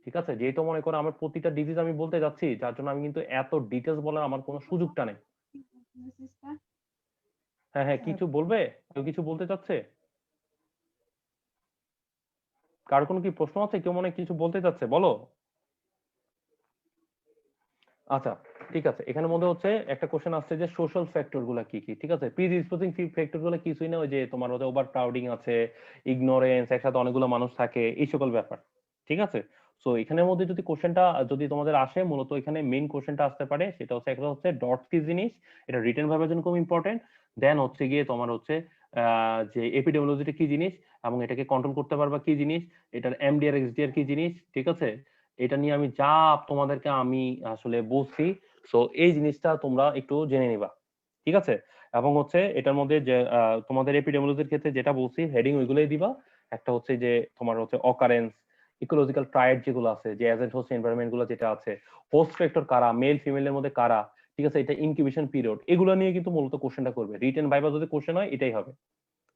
ঠিক আছে, যেহেতু মনে করো আমার প্রতিটা ডিজিজ আমি বলতে যাচ্ছি, যার জন্য আমি কিন্তু এত ডিটেলস বলার আমার কোনো সুযোগটা নেই। হ্যাঁ হ্যাঁ, কিছু বলবে? কেউ কিছু বলতে চাচ্ছে? কার কোনো কি প্রশ্ন আছে? কেউ মনে হয় কিছু বলতে চাচ্ছে, বলো। আচ্ছা, ঠিক আছে, এখানের মধ্যে হচ্ছে একটা কোশ্চেন আসছে যে সোশ্যাল ফ্যাক্টর গুলা কি কি। ঠিক আছে, প্রিডিসপোজিং ফ্যাক্টর গুলো কিছুই না, ওই যে তোমার হচ্ছে ওভার ক্রাউডিং আছে, ইগনোরেন্স, একসাথে অনেকগুলো মানুষ থাকে, এই সকল ব্যাপার। ঠিক আছে, সো এখানের মধ্যে যদি কোশ্চেনটা যদি তোমাদের আসে, মূলত এখানে মেইন কোশ্চেনটা আসতে পারে, সেটা হচ্ছে একটা হচ্ছে ডটস কি জিনিস, এটা রিটেন ভার্বের জন্য খুব ইম্পর্টেন্ট। দেন হচ্ছে গিয়ে তোমার হচ্ছে যে এপিডেমিওলজিটা কি জিনিস এবং এটাকে কন্ট্রোল করতে পারবা কি জিনিস, এটার এমডিআর এক্সডিআর কি জিনিস। ঠিক আছে, এটা নিয়ে আমি যা তোমাদেরকে আমি আসলে বলছি, সো এই জিনিসটা তোমরা একটু জেনে নিবা। ঠিক আছে, এবং হচ্ছে এটার মধ্যে যে তোমাদের এপিডেমিওলজির ক্ষেত্রে যেটা বলছি হেডিং ওইগুলোই দিবা। একটা হচ্ছে যে তোমার হচ্ছে অকারেন্স, ইকোলজিক্যাল ট্রায়াড যেগুলো আছে, যে এজেন্ট হোস্ট এনভায়রনমেন্ট গুলো যেটা আছে, হোস্ট ফ্যাক্টর কারা, মেল ফিমেলের মধ্যে কারা, ঠিক আছে, এটা ইনকিউবেশন পিরিয়ড, এগুলো নিয়ে কিন্তু মূলত কোশ্চেনটা করবে। রিটেন ভাইবা যদি কোশ্চেন হয় এটাই হবে।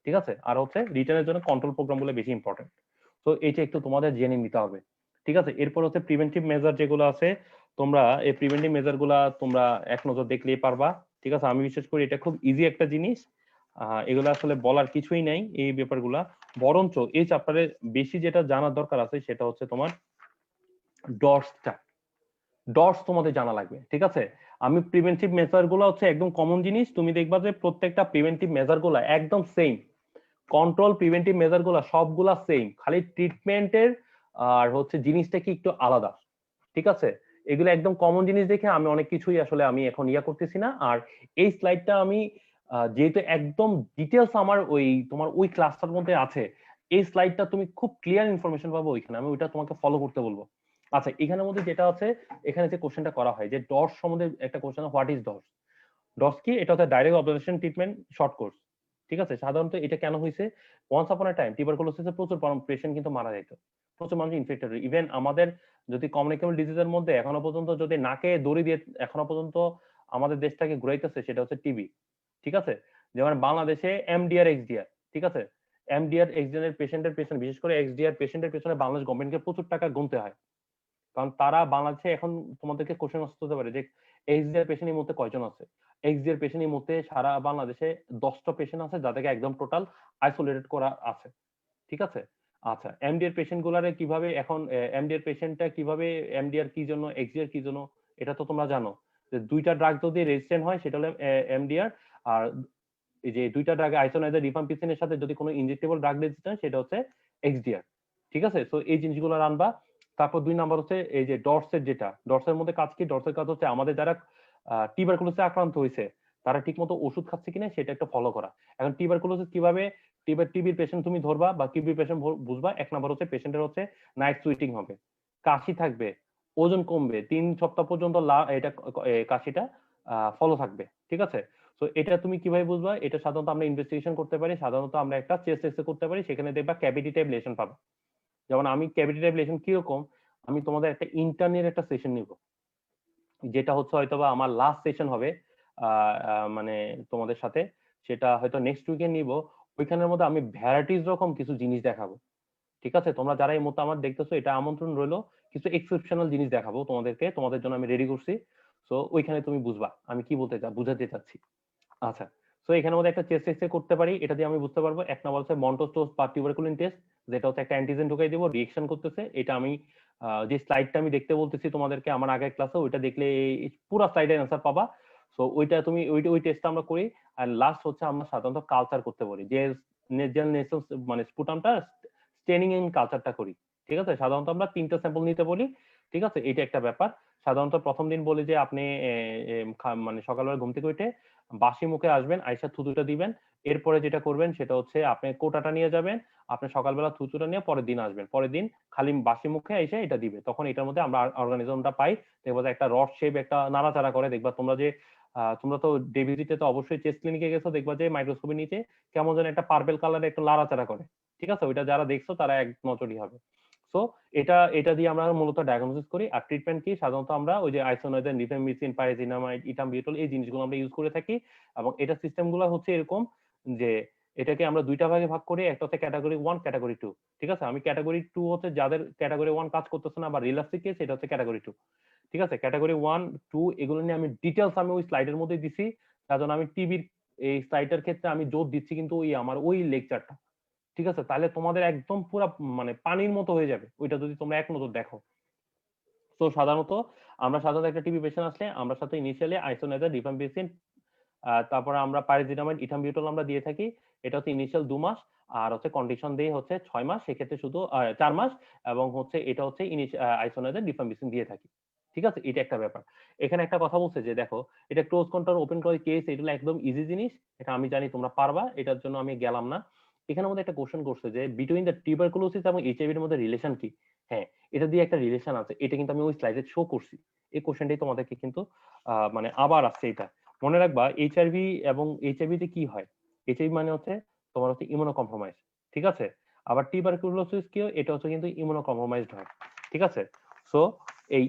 ঠিক আছে, আর হচ্ছে রিটেনের জন্য কন্ট্রোল প্রোগ্রাম গুলো বেশি ইম্পর্টেন্ট, তো এইটা একটু তোমাদের জেনে নিতে হবে। ঠিক আছে, এরপর হচ্ছে প্রিভেন্টিভ মেজার যেগুলো আছে, তোমরা এই প্রিভেন্টিভ মেজার গুলা তোমরা এক নজর দেখলেই পারবা। ঠিক আছে, আমি বিশেষ করে এটা খুব ইজি একটা জিনিস, এগুলো আসলে বলার কিছুই নাই এই ব্যাপারগুলা। বরঞ্চ এই চ্যাপ্টারে বেশি যেটা জানার দরকার আছে সেটা হচ্ছে তোমার ডটসটা, ডটস তোমাদের জানা লাগবে। ঠিক আছে, আমি প্রিভেন্টিভ মেজার গুলো হচ্ছে একদম কমন জিনিস, তুমি দেখবা যে প্রত্যেকটা প্রিভেন্টিভ মেজার গুলা একদম সেম, কন্ট্রোল প্রিভেন্টিভ মেজার গুলা সবগুলা সেম, খালি ট্রিটমেন্টের আর হচ্ছে জিনিসটা কি একটু আলাদা। ঠিক আছে, এগুলো একদম কমন জিনিস দেখে আমি অনেক কিছুই আসলে আমি এখন ইয়া করতেছি না। আর এই স্লাইডটা আমি যেহেতু একদম ডিটেলস আমার ওই তোমার ওই ক্লাসটার মধ্যে আছে, এই স্লাইডটা তুমি খুব ক্লিয়ার ইনফরমেশন পাবো ওইখানে, আমি ওইটা তোমাকে ফলো করতে বলবো। আচ্ছা, এখানের মধ্যে যেটা আছে, এখানে যে কোশ্চেনটা করা হয় যে ডটস সম্বন্ধে একটা question, what is dots. Dots কি? এটা হচ্ছে direct observation treatment short course. ঠিক আছে, সাধারণত এটা কেন হয়েছে, ওয়ান্স আপন আ টাইম টিউবারকুলোসিসে প্রচুর পেশেন্ট কিন্তু মারা যেত, প্রচুর মানুষ ইনফেক্টেড। ইভেন আমাদের যদি কমিউনিকেবল ডিজিজের মধ্যে এখনো পর্যন্ত যদি নাকে দড়ি দিয়ে এখনো পর্যন্ত আমাদের দেশটাকে ঘুরাইতেছে, সেটা হচ্ছে টিবি। ঠিক আছে, যেমন বাংলাদেশে এমডিআর এক্সডিআর, ঠিক আছে, এমডিআর এক্সডিআর পেশেন্টের পেছনে, বিশেষ করে এক্সডিআর পেশেন্টের পেছনে বাংলাদেশ গভর্নমেন্টকে প্রচুর টাকা গুনতে হয়, কারণ তারা বাংলাদেশে এখন তোমাদেরকে কোশ্চেন আসতে হতে পারে যে এক্সডিআর পেশেন্ট এই মুহূর্তে কয়জন আছে। এক্সডিআর পেশেন্ট এই মুহূর্তে সারা বাংলাদেশে 10টা পেশেন্ট আছে যাদেরকে একদম টোটাল আইসোলেটেড করা আছে। ঠিক আছে, আচ্ছা, এমডিআর পেশেন্ট গুলারে কিভাবে এখন এমডিআর পেশেন্টটা কিভাবে, এমডিআর কি জন্য, এক্সডিআর কি জন্য, এটা তো তোমরা জানো যে দুইটা ড্রাগ যদি রেজিস্ট্যান্ট হয় সেটা হলো এমডিআর, আর এই যে দুইটা ড্রাগ আইসোনাইজার রিফাম্পিসিনের সাথে যদি কোনো ইনজেক্টেবল ড্রাগ রেজিস্ট্যান্ট সেটা হচ্ছে এক্সডিআর। ঠিক আছে, সো এই জিনিসগুলো আনবা। তারপর 2 নাম্বার হচ্ছে এই যে ডটসের, যেটা ডটসের মধ্যে কাজ কি, ডটসের কাজ হচ্ছে আমাদের যারা টিউবারকুলোসিসে আক্রান্ত হয়েছে তারা ঠিকমতো ওষুধ খাচ্ছে কিনা সেটা একটা ফলো করা। এখন টিউবারকুলোসিস কিভাবে, টিবির পেশেন্ট তুমি ধরবা বা টিবির পেশেন্ট বুঝবা, 1 নাম্বার হচ্ছে পেশেন্টের হচ্ছে নাইট সুইটিং হবে, কাশি থাকবে, ওজন কমবে, 3 সপ্তাহ পর্যন্ত এটা কাশিটা ফলো থাকবে। ঠিক আছে, তো এটা তুমি কিভাবে বুঝবা, এটা সাধারণত আমরা ইনভেস্টিগেশন করতে পারি, সাধারণত আমরা একটা চেস্ট এক্সরে করতে পারি, সেখানে দেখবা ক্যাভিটি টাইপ লেশন পাবে। যেমন আমি ক্যাভিটি টাইপ লেশন কিরকম, আমি তোমাদের একটা ইন্টারনের একটা সেশন নিব, যেটা হচ্ছে হয়তোবা আমার লাস্ট সেশন হবে মানে তোমাদের সাথে, সেটা হয়তো নেক্সট উইকে নিব। ওইখানের মধ্যে আমি ভ্যারাইটিস রকম কিছু জিনিস দেখাবো। ঠিক আছে, তোমরা যারা এই মুহূর্তে আমার দেখতেছো, এটা আমন্ত্রণ রইলো, কিছু এক্সেপশনাল জিনিস দেখাবো তোমাদেরকে, তোমাদের জন্য আমি রেডি করছি। সো ওইখানে তুমি বুঝবা আমি কি বুঝাতে চাচ্ছি। আচ্ছা, সো এখানের মধ্যে একটা চেস্ট এক্সরে করতে পারি, এটা দিয়ে আমি বুঝতে পারবো। এক নম্বর হচ্ছে মন্টোস্টোস বা টিউবারকুলিন টেস্ট, যেটা হচ্ছে একটা অ্যান্টিজেন ঢুকাই দেবো, রিয়েকশন করতেছে। এটা আমি যে স্লাইডটা আমি দেখতে বলতেছি তোমাদেরকে আমার আগের ক্লাসে, ওইটা দেখলে পুরো স্লাইডের অ্যান্সার পাবা। সো ওইটা তুমি ওই টেস্টটা আমরা করি। আর লাস্ট হচ্ছে আমরা সাধারণত কালচার করতে পারি, যে মানে স্পুটামটা স্টেনিং এন্ড কালচারটা করি। ঠিক আছে, সাধারণত আমরা 3টা স্যাম্পল নিতে বলি। ঠিক আছে, এটা একটা ব্যাপার। সাধারণত প্রথম দিন বলি যে আপনি মানে সকালবেলা ঘুম থেকে উঠে বাসি মুখে আসবেন, আইসা থুতুটা দিবেন। এরপরে যেটা করবেন সেটা হচ্ছে আপনি কোটাটা নিয়ে যাবেন, আপনি সকালবেলা থুতুটা নিয়ে পরের দিন আসবেন, পরের দিন খালি বাসি মুখে এসে এটা দিবে। তখন এটার মধ্যে আমরা অর্গানিজমটা পাই। দেখবা যে একটা রড শেপ একটা নাড়াচাড়া করে। দেখবা তোমরা যে তোমরা তো ডেভিজিতে তো অবশ্যই চেস্ট ক্লিনিকে গেছো, দেখবা যে মাইক্রোস্কোপের নিচে কেমন যেন একটা পার্পল কালারে একটু নাড়াচাড়া করে। ঠিক আছে, ওইটা যারা দেখছো তারা এক নজরই হবে। সো এটা দিয়ে আমরা মূলত ডায়াগনোসিস করি। আর ট্রিটমেন্ট কি, সাধারণত আমরা ওই যে আইসোনাইজিন, রিফেমিসিন, পাইরিজিনামাইড, ইথামবিউটল এই জিনিসগুলো আমরা ইউজ করে থাকি। এবং এটা সিস্টেমগুলো হচ্ছে এরকম যে এটাকে আমরা দুইটা ভাগে ভাগ করি, একটা হচ্ছে ক্যাটাগরি 1, ক্যাটাগরি 2। ঠিক আছে, আমি ক্যাটাগরি 2 হচ্ছে যাদের ক্যাটাগরি 1 কাজ করতেছে না বা রিল্যাপসিং কেস, এটা হচ্ছে ক্যাটাগরি 2। ঠিক আছে, ক্যাটাগরি 1, 2 এগুলো নিয়ে আমি ডিটেইলস আমি ওই স্লাইডের মধ্যে দিছি। তার জন্য আমি টিবির এই স্লাইডের ক্ষেত্রে আমি জোর দিচ্ছি কিন্তু আমার ওই লেকচারটা। ঠিক আছে, তাহলে তোমাদের একদম পুরো মানে পানির মতো হয়ে যাবে ওইটা যদি তোমরা এক নজর দেখো। তো সাধারণত একটা টিবি পেশেন্ট আসলে আমরা সাথে ইনিশিয়ালি আইসোনাইজার, রিফাম্পিসিন, তারপরে আমরা পাইরিজিনামাইড, ইথামবিউটল আমরা দিয়ে থাকি। এটা হচ্ছে ইনিশিয়াল 2 মাস, আর হচ্ছে কন্ডিশন দিয়ে হচ্ছে 6 মাস, সেক্ষেত্রে শুধু 4 মাস। এবং হচ্ছে এটা হচ্ছে আইসোনাইজার, রিফাম্পিসিন দিয়ে থাকি। ঠিক আছে, এটা একটা ব্যাপার। এখানে একটা কথা বলছে যে দেখো, এটা close control open call case, এগুলো একদম ইজি জিনিস, এটা আমি জানি তোমরা পারবা, এটার জন্য আমি গেলাম না। এখানের মধ্যে একটা কোশ্চেন করছে যে বিটুইন দ্য টিউবারকুলোসিস এবং এইচআইভি এর মধ্যে রিলেশন কি। হ্যাঁ, এটা দিয়ে একটা রিলেশন আছে, এটা কিন্তু আমি ওই স্লাইডে শো করছি। এই কোশ্চেনটাই তোমাদেরকে কিন্তু মানে আবার আসছে। এটা মনে রাখবা, এইচআইভি এবং এইচআইভি তে কি হয়। এইচআইভি মানে হচ্ছে তোমার হচ্ছে ইমিউনো কম্প্রোমাইজ। ঠিক আছে, আবার টিউবারকুলোসিস কি, এটা হচ্ছে কিন্তু ইমিউনো কম্প্রোমাইজড হয়। ঠিক আছে, সো এই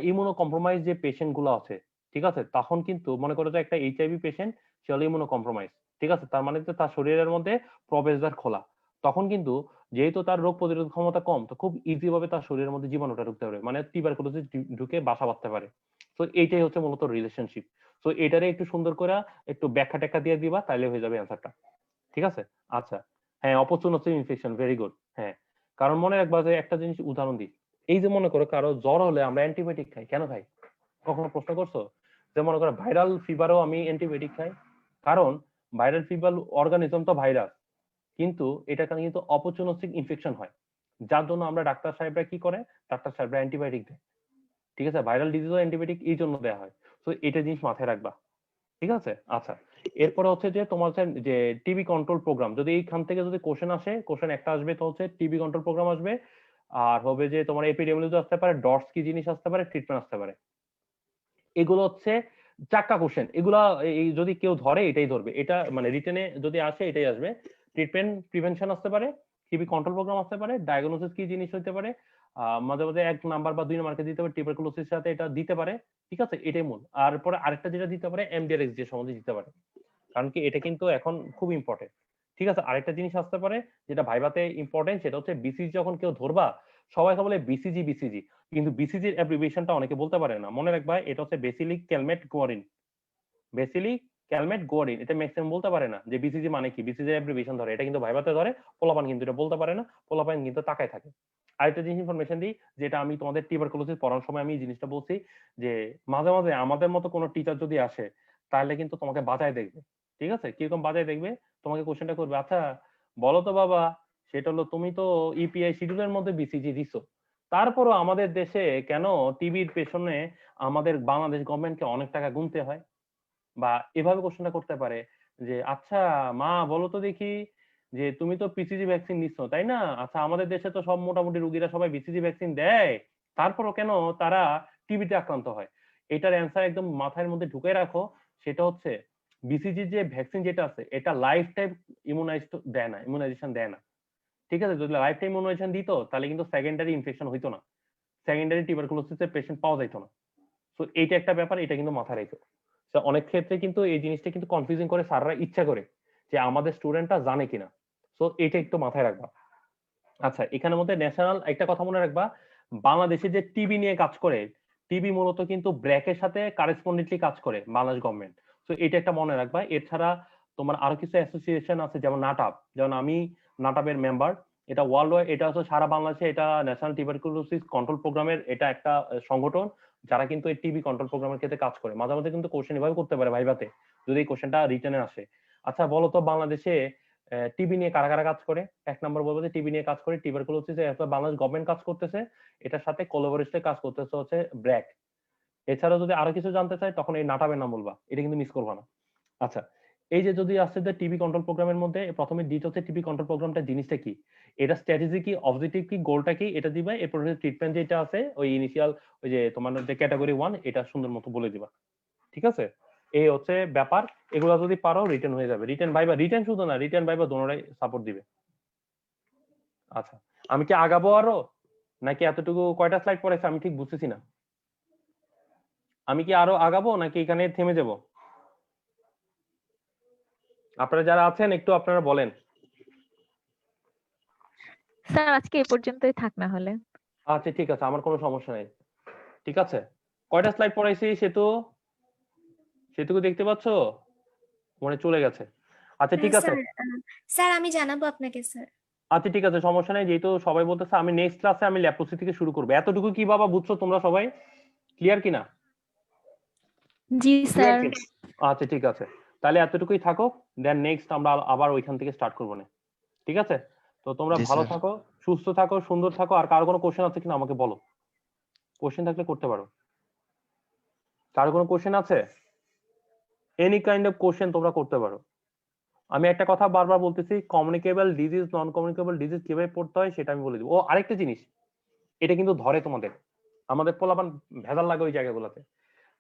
ইমিউনো কম্প্রোমাইজ যে পেশেন্ট গুলো আছে, ঠিক আছে, তখন কিন্তু মনে করো যে একটা এইচআইভি পেশেন্ট, সে হলো ইমিউনো কম্প্রোমাইজ। ঠিক আছে, তার মানে তার শরীরের মধ্যে প্রবেশদ্বার খোলা। তখন কিন্তু যেহেতু তার রোগ প্রতিরোধ ক্ষমতা কম, তো খুব ইজি ভাবে তার শরীরের মধ্যে জীবাণুটা ঢুকতে পারে, মানে টিউবারকুলোসিস ঢুকে বাসা বাঁধতে পারে। তো এইটাই হচ্ছে মূলত রিলেশনশিপ। তো এটারে একটু সুন্দর করে একটু ব্যাখ্যা ট্যাখ্যা দিয়ে দিবা, তাহলে হয়ে যাবে অ্যান্সারটা। ঠিক আছে, আচ্ছা। হ্যাঁ, অপরচুনিটি ইনফেকশন, ভেরি গুড। হ্যাঁ, কারণ মনে রাখবা যে একটা জিনিস উদাহরণ দিই, এই যে মনে করো কারো জ্বর হলে আমরা অ্যান্টিবায়োটিক খাই, কেন খাই? কখনো প্রশ্ন করছো? যে মনে করো ভাইরাল ফিভারও আমি অ্যান্টিবায়োটিক খাই, কারণ ভাইরাল ফিভার অর্গানিজম তো ভাইরাস, কিন্তু এটা কারণে কিন্তু অপরচুনিস্টিক ইনফেকশন হয়, যার জন্য আমরা ডাক্তার সাহেবরা কি করে, ডাক্তার সাহেবরা অ্যান্টিবায়োটিক দেয়। ঠিক আছে, ভাইরাল ডিজিজও অ্যান্টিবায়োটিক এই জন্য দেওয়া হয়। তো এটা জিনিস মাথায় রাখবা। ঠিক আছে, আচ্ছা। এরপরে হচ্ছে যে তোমার যে টিবি কন্ট্রোল প্রোগ্রাম, যদি এইখান থেকে যদি কোশ্চেন আসে, কোশ্চেন একটা আসবে তো হচ্ছে টিবি কন্ট্রোল প্রোগ্রাম আসবে, আর হবে যে তোমার এপিডেমিওলজি আসতে পারে, ডটস কি জিনিস আসতে পারে, ট্রিটমেন্ট আসতে পারে। এগুলো হচ্ছে চাক্কা কোশ্চেন, এগুলা এই যদি কেউ ধরে এটাই ধরবে, এটা মানে রিটেনে যদি আসে এটাই আসবে। ট্রিটমেন্ট প্রিভেনশন আসতে পারে, টিবি কন্ট্রোল প্রোগ্রাম আসতে পারে, ডায়াগনোসিস কি জিনিস হতে পারে, মাঝে মাঝে 1 নাম্বার বা 2 নাম্বারকে দিতে পারে, টিউবারকুলোসিস সাথে এটা দিতে পারে। ঠিক আছে, এটাই মূল। আর পরে আরেকটা যেটা দিতে পারে, এমডিআরএক্স যে সম্বন্ধে দিতে পারে, কারণ কি এটা কিন্তু এখন খুব ইম্পর্টেন্ট। ঠিক আছে, আরেকটা জিনিস আসতে পারে যেটা ভাইভাতে ইম্পর্টেন্ট, সেটা হচ্ছে বিসিজি যখন কেউ ধরবা, সবাই বলে বিসিজি বিসিজি, কিন্তু বিসিজির অ্যাব্রিভিয়েশনটা অনেকে বলতে পারে না। মনে রাখবা, এটা হচ্ছে বেসিলিক ক্যালমেট গোয়ারিন। বেসিলিক ক্যালমেট গোয়ারিন, এটা ম্যাক্সিমাম বলতে পারে না যে বিসিজি মানে কি, বিসিজি অ্যাব্রিভিয়েশন ধরে, এটা কিন্তু ভাইভাতে ধরে, পোলাপান কিন্তু এটা বলতে পারে না, পোলাপান কিন্তু তাকায় থাকে। আরেকটা জিনিস ইনফরমেশন দিই, যেটা আমি তোমাদের টিউবারকুলোসিস পড়ানোর সময় আমি এই জিনিসটা বলছি, যে মাঝে মাঝে আমাদের মতো কোনো টিচার যদি আসে, তাহলে কিন্তু তোমাকে বাজায় দেখবে। ঠিক আছে, কিরকম বাজায় দেখবে, তোমাকে কোশ্চেনটা করবে, আচ্ছা বলো তো বাবা, সেটা হলো তুমি তো ইপিআই শিডিউলের মধ্যে বিসিজি দিছো, তারপরও আমাদের দেশে কেন টিবির পেছনে আমাদের বাংলাদেশ গভর্নমেন্টকে অনেক টাকা গুনতে হয়? বা এভাবে কোশ্চেনটা করতে পারে যে, আচ্ছা মা বলো তো দেখি, যে তুমি তো পিসিজি ভ্যাকসিন নিচ্ছ তাই না, আচ্ছা আমাদের দেশে তো সব মোটামুটি রোগীরা সবাই বিসিজি ভ্যাকসিন দেয়, তারপরও কেন তারা টিবিতে আক্রান্ত হয়? এটার অ্যান্সার একদম মাথার মধ্যে ঢুকে রাখো, সেটা হচ্ছে বিসিজি যে ভ্যাকসিন যেটা আছে, এটা লাইফ টাইম ইমিউনাইজেশন দেয় না। ঠিক আছে, যদি লাইফ টাইম ইমিউনাইজেশন দিত, তাহলে কিন্তু সেকেন্ডারি ইনফেকশন হইতো না, সেকেন্ডারি টিউবারকুলোসিসের পেশেন্ট পাওয়া যাইতো না। তো এইটা একটা ব্যাপার, এটা কিন্তু মাথায় রেখো। অনেক ক্ষেত্রে কিন্তু এই জিনিসটা কিন্তু কনফিউজিং করে স্যাররা ইচ্ছা করে, যে আমাদের স্টুডেন্টরা জানে কিনা। সো এটা একটু মাথায় রাখবা। আচ্ছা, এখানের মধ্যে ন্যাশনাল একটা কথা মনে রাখবা, বাংলাদেশে যে টিবি নিয়ে কাজ করে, টিবি মূলত কিন্তু ব্র্যাকের সাথে কারেসপন্ডেন্টলি কাজ করে বাংলাদেশ গভর্নমেন্ট। তো এটা একটা মনে রাখবা। এছাড়া তোমার আরো কিছু অ্যাসোসিয়েশন আছে, যেমন নাটাব, যেমন আমি নাটাবের মেম্বার। এটা ওয়ার্ল্ড ওয়াইড, এটা হচ্ছে সারা বাংলাদেশে, এটা ন্যাশনাল টিউবারকুলোসিস কন্ট্রোল প্রোগ্রামের এটা একটা সংগঠন যারা কিন্তু এই টিবি কন্ট্রোল প্রোগ্রামের ক্ষেত্রে কাজ করে। মাঝে মাঝে কিন্তু কোশ্চেন এভাবে করতে পারে ভাইভাতে, যদি এই কোশ্চেনটা রিটেনে আসে। আচ্ছা বলো তো বাংলাদেশে টিবি নিয়ে কারা কারা কাজ করে? এক নম্বর বলবো যে টিবি নিয়ে কাজ করে টিউবারকুলোসিস বাংলাদেশ গভর্নমেন্ট কাজ করতেছে, এটার সাথে কোলাবোরেশনে কাজ করতেছে হচ্ছে ব্র্যাক। এছাড়া যদি আরো কিছু জানতে চাই তখন এই নাটাবের নাম বলবা, এটা কিন্তু মিস করবা না। আচ্ছা, এই যে যদি আসছে যে টিবি কন্ট্রোল প্রোগ্রামের মধ্যে প্রথমে দিতে হচ্ছে টিবি কন্ট্রোল প্রোগ্রামটা জিনিসটা কি, এটা স্ট্র্যাটেজি কি, অবজেক্টিভ কি, গোলটা কি, এটা দিবা। এরপর ট্রিটমেন্ট যেটা আছে ওই ইনিশিয়াল ওই যে তোমার যে ক্যাটাগরি 1 এটা সুন্দর মতো বলে দিবা। ঠিক আছে, এই হচ্ছে ব্যাপার। এগুলো যদি পারো রিটেন হয়ে যাবে। রিটেন ভাইবা, রিটেন শুধু না, রিটেন ভাইবা দোনোটাই সাপোর্ট দিবে। আচ্ছা, আমি কি আগাবো আরো, নাকি এতটুকু কয়টা স্লাইড পড়েছে আমি ঠিক বুঝতেছি না। আমি কি আরো আগাবো নাকি এখানে থেমে যাব? আপনারা যারা আছেন একটু আপনারা বলেন। স্যার আজকে এই পর্যন্তই থাক না হলে। আচ্ছা ঠিক আছে, আমার কোনো সমস্যা নেই। ঠিক আছে, কয়টা স্লাইড পড়াইছি সেটুকু দেখতে পাচ্ছ? মনে চলে গেছে। আচ্ছা ঠিক আছে, স্যার আমি জানাবো আপনাকে স্যার। আচ্ছা ঠিক আছে, সমস্যা নেই। যেহেতু সবাই বলতেছে আমি নেক্সট ক্লাসে আমি ল্যাপ্টোসি থেকে শুরু করবো। এতটুকু কি বাবা বুঝছো তোমরা সবাই? ক্লিয়ার কিনা? জি স্যার। আচ্ছা ঠিক আছে, তাহলে এতটুকুই থাকো। দেন নেক্সট আমরা আবার ওইখান থেকে স্টার্ট করবো না। ঠিক আছে, তো তোমরা জি, ভালো স্যার। থাকো, সুস্থ থাকো, সুন্দর থাকো। আর কারো কোনো কোশ্চেন আছে কিনা আমাকে বলো, কোশ্চেন থাকলে করতে পারো। কারো কোনো কোশ্চেন আছে? এনি কাইন্ড অফ কোশ্চেন তোমরা করতে পারো। আমি একটা কথা বারবার বলতেছি, communicable disease non communicable disease কিভাবে পড়তে হয় সেটা আমি বলে দিব। ও আরেকটা জিনিস, এটা কিন্তু ধরে তোমাদের, আমাদের পোলাপান ভেজাল লাগে ওই জায়গাগুলোতে।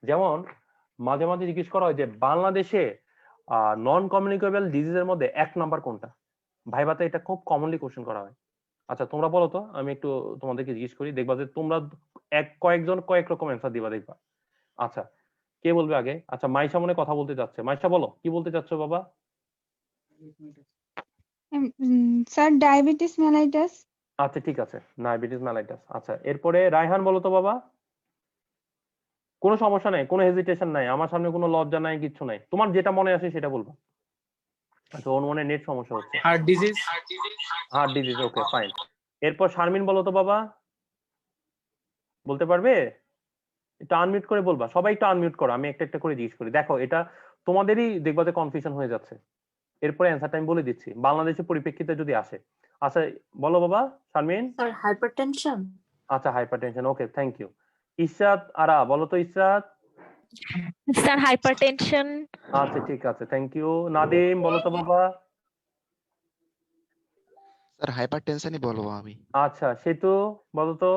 যেমন মাঝে মাঝে জিজ্ঞেস করা হয় যে বাংলাদেশে নন কমিউনিকেবল ডিজিজের মধ্যে 1 নাম্বার কোনটা? ভাইভাতে এটা খুব কমনলি কোশ্চেন করা হয়। আচ্ছা তোমরা বলো তো, আমি একটু তোমাদেরকে জিজ্ঞেস করি, দেখবা যে তোমরা কয়েকজন কয়েক রকম অ্যান্সার দিবা, দেখবা। আচ্ছা কে বলবে আগে? আচ্ছা মাইশা মনে কথা বলতে যাচ্ছে, মাইশা বলো কি বলতে চাচ্ছ বাবা? Sir diabetes mellitus. আচ্ছা ঠিক আছে, ডায়াবেটিস মেলাইটাস। আচ্ছা এরপরে রায়হান বলো তো বাবা। কোনো সমস্যা নাই, কোনো হেজিটেশন নাই, আমার সামনে কোনো লজ্জা নাই, কিচ্ছু নাই, তোমার যেটা মনে আসে সেটা বলবা। আচ্ছা ওর মনে নেট সমস্যা হচ্ছে। Heart disease. Heart disease, okay fine. এরপর শারমিন বলো তো বাবা, বলতে পারবে? একটু আনমিউট করে বলবা, সবাই একটু আনমিউট করো, আমি একটা একটা করে জিজ্ঞেস করি। দেখো এটা তোমাদেরই দেখবা যে কনফিউশন হয়ে যাচ্ছে। এরপরে অ্যান্সারটা আমি বলে দিচ্ছি বাংলাদেশের পরিপ্রেক্ষিতে যদি আসে। আচ্ছা বলো বাবা শারমিন। Sir hypertension. আচ্ছা hypertension, okay thank you. Ishrat Ara বলো তো ইশরাত। Sir hypertension. আচ্ছা ঠিক আছে, থ্যাংক ইউ। নাদিম বলো তো বাবা। স্যার হাইপারটেনশনই বলবো আমি। আচ্ছা সেতু বলো তো।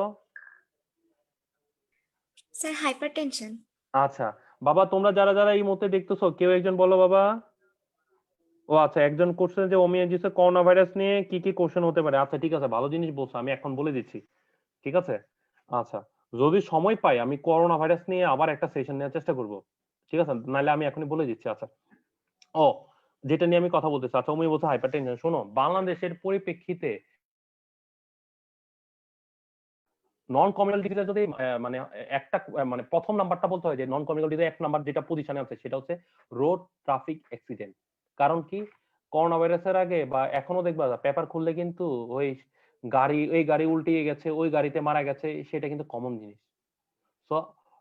Sir hypertension. আচ্ছা বাবা, তোমরা যারা যারা এই মুহূর্তে দেখতেছো কেউ একজন বলো বাবা। ও আচ্ছা, একজন কোশ্চেন যে ওমিয়াজিসে করোনা ভাইরাস নিয়ে কি কি কোশ্চেন হতে পারে। আচ্ছা ঠিক আছে, ভালো জিনিস বলছো, আমি এখন বলে দিচ্ছি। ঠিক আছে, আচ্ছা যদি সময় পাই আমি করোনা ভাইরাস নিয়ে আবার একটা সেশন নেওয়ার চেষ্টা করব। ঠিক আছে, নাহলে আমি এখনই বলে দিচ্ছি। আচ্ছা ও যেটা নিয়ে আমি কথা বলতেছি, আচ্ছা ওমি বলছে হাইপারটেনশন। শোনো, বাংলাদেশের পরিপ্রেক্ষিতে নন কমিউনাল ডিজিজে যদি মানে একটা মানে প্রথম নাম্বারটা বলতে হয় যে নন কমিউনাল ডিজিজে 1 নাম্বার যেটা পজিশনে আছে সেটা হচ্ছে রোড ট্রাফিক অ্যাক্সিডেন্ট। কারণ কি, করোনা ভাইরাসের আগে বা এখনো দেখবা পেপার খুললে কিন্তু ওই গাড়ি উল্টিয়ে গেছে, ওই গাড়িতে মারা গেছে, সেটা কিন্তু কমন জিনিস। তো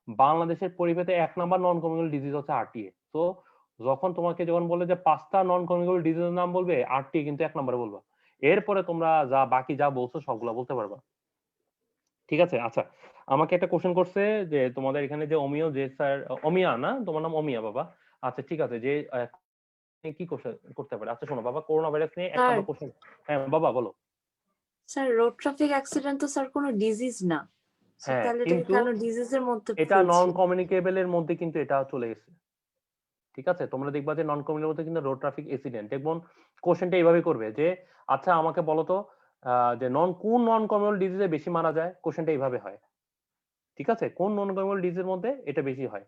বাংলাদেশের পরিবেশে 1 নাম্বার নন কমিউনাল ডিজিজ হচ্ছে আরটিএ। তো যখন তোমাকে যখন বলে যে 5টা নন কমিউনাল ডিজিজের নাম বলবে, আরটিএ কিন্তু 1 নম্বরে বলবা। এরপরে তোমরা বাকি যা বলছো সবগুলা বলতে পারবা। ঠিক আছে, আচ্ছা আমাকে একটা কোশ্চেন করছে যে তোমাদের এখানে যে অমিয় যে স্যার, অমিয়া না তোমার নাম? অমিয়া বাবা। আচ্ছা ঠিক আছে, যে কি কোশ্চেন করতে পারে? আচ্ছা শোনো বাবা, করোনা ভাইরাস নিয়ে 1 নম্বর কোশ্চেন। হ্যাঁ বাবা বলো। স্যার রোড ট্রাফিক অ্যাক্সিডেন্ট তো স্যার কোনো ডিজিজ না। হ্যাঁ তাহলে এটা কিন্তু কেন ডিজিজের মধ্যে এটা নন ফেলছি? কমিউনিকেবল এর মধ্যে কিন্তু এটা চলে গেছে। ঠিক আছে, তোমরা দেখবা যে নন কমিউনিকেবল মধ্যে কিন্তু রোড ট্রাফিক অ্যাক্সিডেন্ট দেখুন কোশ্চেনটা এইভাবে করবে যে আচ্ছা আমাকে বলো তো যে কোন নন কমিউনিকেবল ডিজিজে বেশি মারা যায়। কোশ্চেনটা এইভাবে হয়। ঠিক আছে, কোন নন কমিউনিকেবল ডিজিজের মধ্যে এটা বেশি হয়।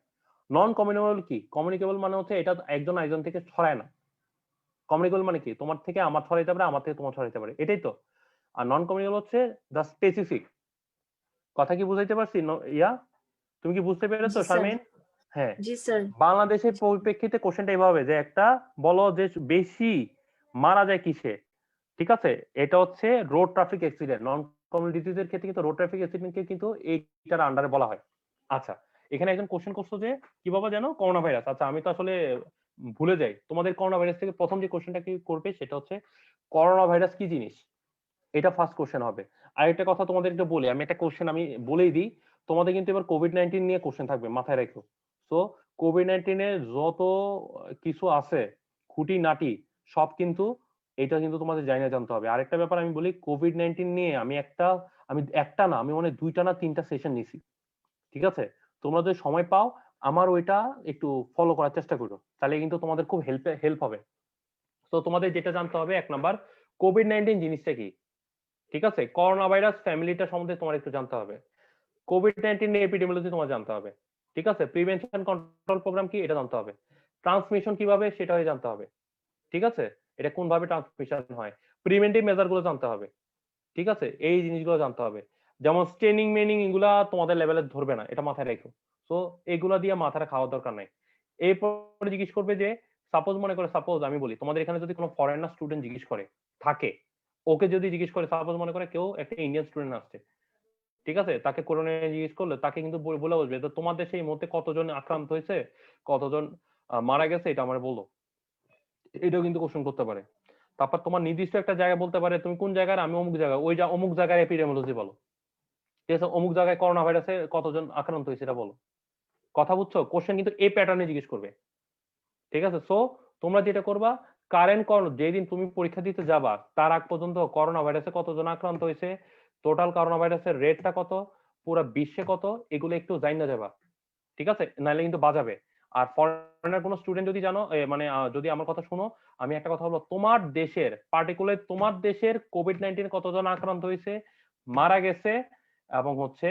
নন কমিউনিকেবল কি? কমিউনিকেবল মানে হচ্ছে এটা একজন আরেকজন থেকে ছড়ায় না। কমিউনিকেবল মানে কি, তোমার থেকে আমার ছড়াইতে পারে, আমার থেকে তোমার ছড়াইতে পারে, এটাই তো। আর নন কমিউনিকেবল হচ্ছে দ্য স্পেসিফিক। কথা কি বুঝাইতে পারছি ইয়া? তুমি কি বুঝতে পেরেছো জি স্যার। শারমিন? হ্যাঁ, জি স্যার। বাংলাদেশের পরিপ্রেক্ষিতে কোশ্চেনটা এভাবে যে একটা বলো যে বেশি মারা যায় কিসে, ঠিক আছে? এটা হচ্ছে রোড ট্রাফিক অ্যাক্সিডেন্ট। নন কমন ডিজিজের ক্ষেত্রে কিন্তু রোড ট্রাফিক অ্যাক্সিডেন্টকে কিন্তু এইটার আন্ডারে বলা হয়। আচ্ছা, এখানে একজন কোশ্চেন করছো যে কি বাবা জানো করোনা ভাইরাস। আচ্ছা, আমি তো আসলে ভুলে যাই। তোমাদের করোনা ভাইরাস থেকে প্রথম যে কোশ্চেনটা কি করবে সেটা হচ্ছে করোনা ভাইরাস কি জিনিস? এটা ফার্স্ট কোশ্চেন হবে। আরেকটা কথা তোমাদেরকে বলি, আমি একটা কোশ্চেন আমি বলেই দিই, তোমাদের কিন্তু এবার কোভিড-19 নিয়ে কোশ্চেন থাকবে, মাথায় রাখো। সো কোভিড-19 এর যত কিছু আছে খুঁটিনাটি সব কিন্তু এটা কিন্তু তোমাদের জানা জানতে হবে। আরেকটা ব্যাপার আমি বলি, কোভিড-19 নিয়ে আমি একটা না, আমি মনে হয় 2টা না 3টা সেশন নিছি। ঠিক আছে? তোমরা যদি সময় পাও আমার ওইটা একটু ফলো করার চেষ্টা করো, তাহলে কিন্তু তোমাদের খুব হেল্প হবে। তো তোমাদের যেটা জানতে হবে, 1 নাম্বার কোভিড-19 জিনিসটা কি, ঠিক আছে? করোনা ভাইরাস ফ্যামিলিটা সম্বন্ধে তোমার একটু জানতে হবে। কোভিড-19 এর এপিডেমিওলজি তোমার জানতে হবে, ঠিক আছে? প্রিভেনশন কন্ট্রোল প্রোগ্রাম কি এটা জানতে হবে। ট্রান্সমিশন কিভাবে সেটাই জানতে হবে, ঠিক আছে? এটা কোন ভাবে ট্রান্সমিশন হয়, প্রিভেন্টিভ মেজার গুলো জানতে হবে, ঠিক আছে? এই জিনিসগুলো জানতে হবে। যেমন স্টেনিং মেনিং এগুলা তোমাদের লেভেলে ধরবে না, এটা মাথায় রেখো। সো এগুলা দিয়ে মাথাটা খাওয়ার দরকার নাই। এরপরে জিজ্ঞেস করবে যে সাপোজ আমি বলি তোমাদের এখানে যদি কোনো ফরেনার স্টুডেন্ট জিজ্ঞেস করে থাকে, ওকে যদি জিজ্ঞেস করে, সাপোজ মনে করে কেউ একটা ইন্ডিয়ান স্টুডেন্ট আসছে, ঠিক আছে? তাকে করোনা জিজ্ঞেস করলে তাকে কিন্তু বলে বসবে তো তোমার দেশে এই মুহূর্তে কতজন আক্রান্ত হয়েছে, কতজন মারা গেছে, এটা আমার বলো। এটাও কিন্তু কোশ্চেন করতে পারে। তারপর তোমার নির্দিষ্ট একটা জায়গা বলতে পারে, তুমি কোন জায়গার, আমি অমুক জায়গা, ওই অমুক জায়গার এপিডেমিওলজি বলো, ঠিক আছে? অমুক জায়গায় করোনা ভাইরাসে কতজন আক্রান্ত হয়েছে এটা বলো। কথা বুঝছো? কোশ্চেন কিন্তু এই প্যাটার্নে জিজ্ঞেস করবে, ঠিক আছে? সো তোমরা যেটা করবা, কারেন্ট যেদিন তুমি পরীক্ষা দিতে যাবা তার আগ পর্যন্ত করোনা ভাইরাসে কতজন আক্রান্ত হয়েছে, টোটাল করোনা ভাইরাসের রেটটা কত, পুরো বিশ্বে কত, এগুলো একটু জানা যাবা, ঠিক আছে? নাহলে কিন্তু বাজাবে। আর ফরেনার কোনো স্টুডেন্ট যদি জানো যদি আমার কথা শুনো, আমি একটা কথা বলবো, তোমার দেশের পার্টিকুলার তোমার দেশের কোভিড-19 কতজন আক্রান্ত হয়েছে, মারা গেছে, এবং হচ্ছে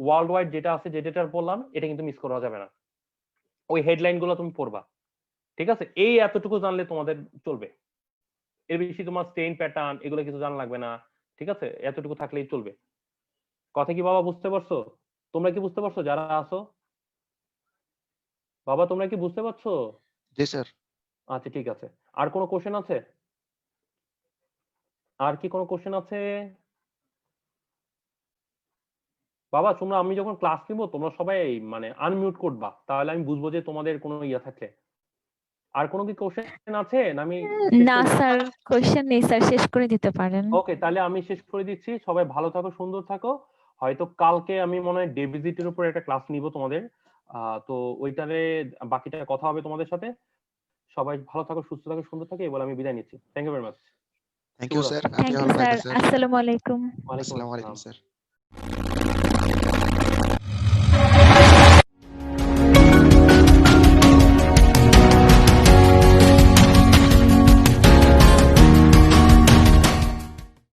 ওয়ার্ল্ড ওয়াইড যেটা আছে, যেটা বললাম, এটা কিন্তু মিস করা যাবে না। ওই হেডলাইন গুলো তুমি পড়বা, ঠিক আছে? এই এতটুকু জানলে তোমাদের চলবে। এর বেশি তোমার স্টেইন প্যাটার্ন এগুলো কিছু জানা লাগবে না, ঠিক আছে? এতটুকু থাকলেই চলবে। কথা কি বাবা বুঝতে পারছো? তোমরা কি বুঝতে পারছো যারা আছো? বাবা তোমরা কি বুঝতে পারছো? জি স্যার। আচ্ছা, ঠিক আছে। আর কোনো কোশ্চেন আছে? আর কি কোনো কোশ্চেন আছে? বাবা তোমরা, আমি যখন ক্লাস নিব তোমরা সবাই আনমিউট করবা, তাহলে আমি বুঝবো যে তোমাদের কোনো ইয়া থাকলে। আর কোনো কি কোশ্চেন আছে না আমি না স্যার, কোশ্চেন নেই স্যার, শেষ করে দিতে পারেন। ওকে, তাহলে আমি শেষ করে দিচ্ছি। সবাই ভালো থাকো, সুন্দর থাকো। হয়তো কালকে আমি মনে হয় ডে ভিজিটের উপর একটা ক্লাস নিব তোমাদের, তো ওইটারে বাকিটা কথা হবে তোমাদের সাথে। সবাই ভালো থাকো, সুস্থ থাকো, সুন্দর থাকো, এই বলে আমি বিদায় নিচ্ছি। Thank you very much. Thank you sir. Thank you sir. আসসালামু আলাইকুম। ওয়ালাইকুম আসসালামু আলাইকুম আসসালাম। স্যার।